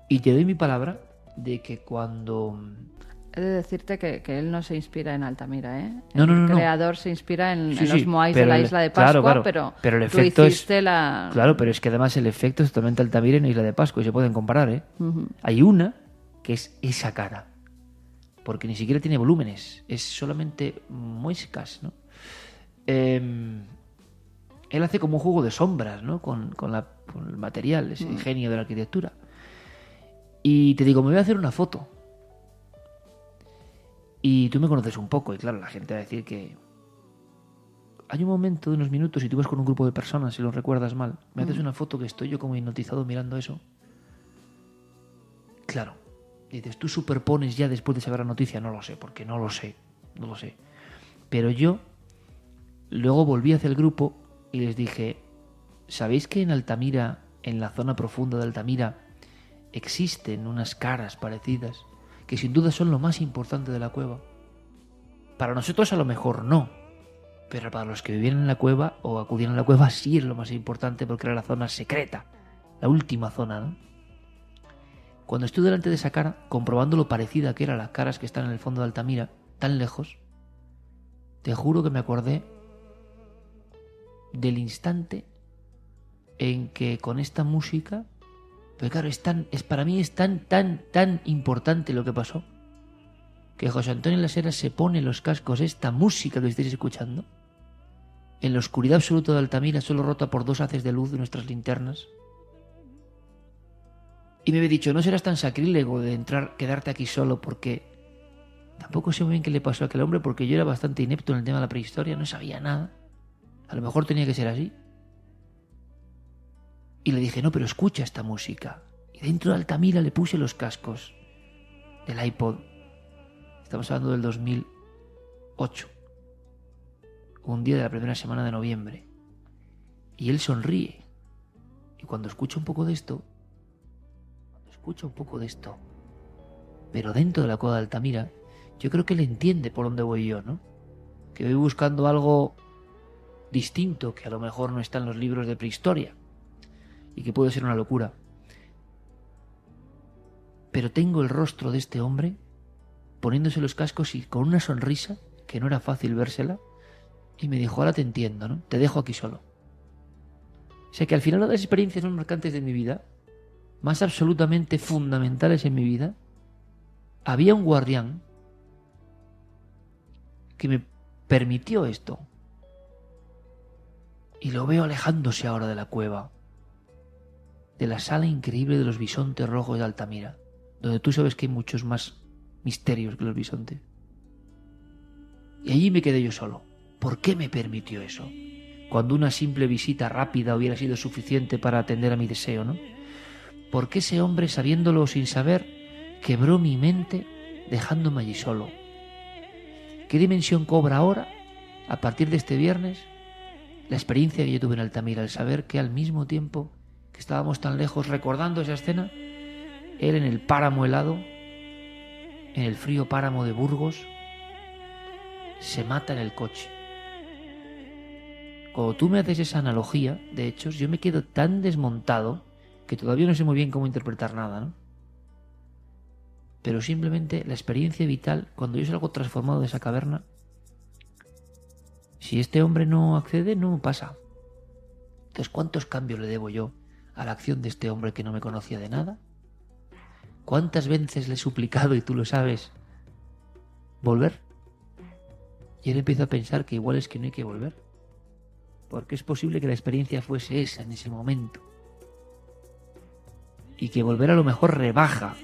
Y te doy mi palabra de que cuando... He de decirte que él no se inspira en Altamira, ¿eh? No. El creador se inspira en los moais de pero la isla de Pascua, pero el tú efecto hiciste la... Claro, pero es que además el efecto es totalmente Altamira en la isla de Pascua y se pueden comparar, ¿eh? Uh-huh. Hay una que es esa cara, porque ni siquiera tiene volúmenes, es solamente muescas, ¿no? Él hace como un juego de sombras, ¿no? Con el material, ese genio de la arquitectura. Y te digo, me voy a hacer una foto. Y tú me conoces un poco, y claro, la gente va a decir que... Hay un momento de unos minutos, y tú vas con un grupo de personas, si lo recuerdas mal, me haces una foto que estoy yo como hipnotizado mirando eso. Claro, dices, tú superpones ya después de saber la noticia, no lo sé, porque no lo sé. Pero yo luego volví hacia el grupo y les dije, ¿sabéis que en Altamira, en la zona profunda de Altamira, existen unas caras parecidas que sin duda son lo más importante de la cueva? Para nosotros a lo mejor no, pero para los que vivían en la cueva o acudían a la cueva sí es lo más importante porque era la zona secreta, la última zona, ¿no? Cuando estuve delante de esa cara, comprobando lo parecida que eran las caras que están en el fondo de Altamira, tan lejos, te juro que me acordé del instante en que con esta música... Pero claro, para mí es tan importante lo que pasó, que José Antonio Las Heras se pone en los cascos esta música que estáis escuchando, en la oscuridad absoluta de Altamira, solo rota por 2 haces de luz de nuestras linternas. Y me había dicho, no serás tan sacrílego de quedarte aquí solo, porque tampoco sé muy bien qué le pasó a aquel hombre, porque yo era bastante inepto en el tema de la prehistoria, no sabía nada. A lo mejor tenía que ser así. Y le dije, no, pero escucha esta música. Y dentro de Altamira le puse los cascos del iPod. Estamos hablando del 2008. Un día de la primera semana de noviembre. Y él sonríe. Y cuando escucha un poco de esto, pero dentro de la cueva de Altamira, yo creo que él entiende por dónde voy yo, ¿no? Que voy buscando algo distinto, que a lo mejor no está en los libros de prehistoria. Y que puede ser una locura. Pero tengo el rostro de este hombre poniéndose los cascos y con una sonrisa que no era fácil vérsela, y me dijo, ahora te entiendo, ¿no? Te dejo aquí solo. O sea que al final, una de las experiencias más marcantes de mi vida, más absolutamente fundamentales en mi vida, había un guardián que me permitió esto. Y lo veo alejándose ahora de la cueva, de la sala increíble de los bisontes rojos de Altamira, donde tú sabes que hay muchos más misterios que los bisontes. Y allí me quedé yo solo, ¿Por qué me permitió eso? Cuando una simple visita rápida hubiera sido suficiente para atender a mi deseo, ¿no? ¿Por qué ese hombre, sabiéndolo o sin saber, quebró mi mente dejándome allí solo? ¿Qué dimensión cobra ahora, a partir de este viernes, la experiencia que yo tuve en Altamira, al saber que al mismo tiempo que estábamos tan lejos recordando esa escena, él en el páramo helado, en el frío páramo de Burgos, se mata en el coche? Cuando tú me haces esa analogía de hechos, yo me quedo tan desmontado que todavía no sé muy bien cómo interpretar nada, ¿no? Pero simplemente la experiencia vital, cuando yo salgo transformado de esa caverna, si este hombre no accede, no pasa. Entonces, ¿cuántos cambios le debo yo a la acción de este hombre que no me conocía de nada? ¿Cuántas veces le he suplicado, y tú lo sabes, volver? Y él empieza a pensar que igual es que no hay que volver, porque es posible que la experiencia fuese esa en ese momento, y que volver a lo mejor rebaja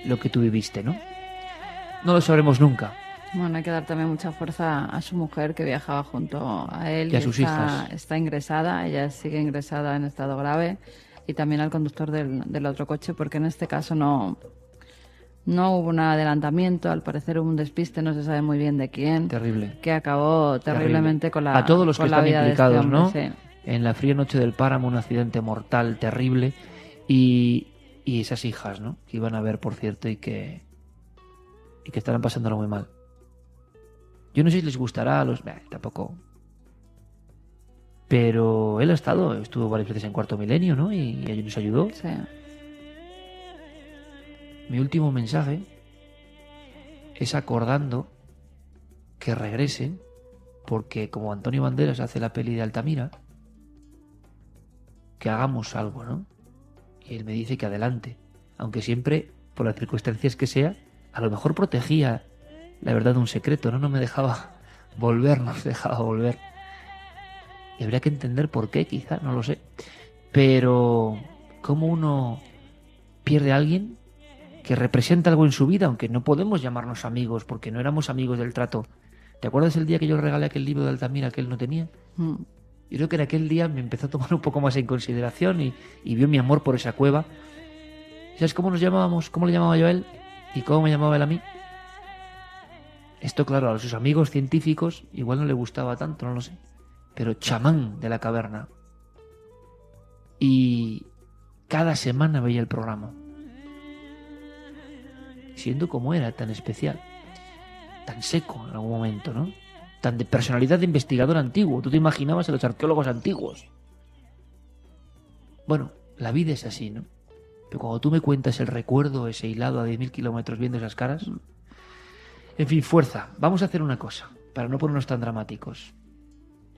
lo que tú viviste, ¿no? No lo sabremos nunca. Bueno, hay que dar también mucha fuerza a su mujer, que viajaba junto a él y a sus hijas. Está ingresada, ella sigue ingresada en estado grave, y también al conductor del otro coche, porque en este caso no hubo un adelantamiento, al parecer hubo un despiste, no se sabe muy bien de quién. Terrible. Que acabó terriblemente con la a todos los que están implicados, hombre, ¿no? sí. En la fría noche del páramo, un accidente mortal, terrible, y esas hijas, ¿no? Que iban a ver, por cierto, y que estarán pasándolo muy mal. Yo no sé si les gustará a los... tampoco. Pero él estuvo varias veces en Cuarto Milenio, ¿no? Y allí nos ayudó. Sí. Mi último mensaje es acordando que regrese, porque como Antonio Banderas hace la peli de Altamira, que hagamos algo, ¿no? Y él me dice que adelante, aunque siempre, por las circunstancias que sea, a lo mejor protegía la verdad de un secreto, ¿no? No me dejaba volver, no me dejaba volver. Y habría que entender por qué, quizá, no lo sé. Pero cómo uno pierde a alguien que representa algo en su vida, aunque no podemos llamarnos amigos, porque no éramos amigos del trato. ¿Te acuerdas el día que yo le regalé aquel libro de Altamira que él no tenía? Yo creo que en aquel día me empezó a tomar un poco más en consideración y vio mi amor por esa cueva. ¿Sabes cómo nos llamábamos? ¿Cómo le llamaba yo a él? ¿Y cómo me llamaba él a mí? Esto, claro, a sus amigos científicos igual no le gustaba tanto, no lo sé. Pero chamán de la caverna. Y cada semana veía el programa. Siendo como era, tan especial, tan seco en algún momento, ¿no? Tan de personalidad de investigador antiguo. Tú te imaginabas a los arqueólogos antiguos. Bueno, la vida es así, ¿no? Pero cuando tú me cuentas el recuerdo ese hilado a 10.000 kilómetros viendo esas caras... En fin, fuerza. Vamos a hacer una cosa, para no ponernos tan dramáticos.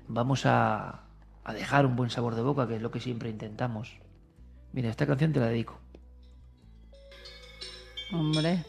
Vamos a dejar un buen sabor de boca, que es lo que siempre intentamos. Mira, esta canción te la dedico. Hombre.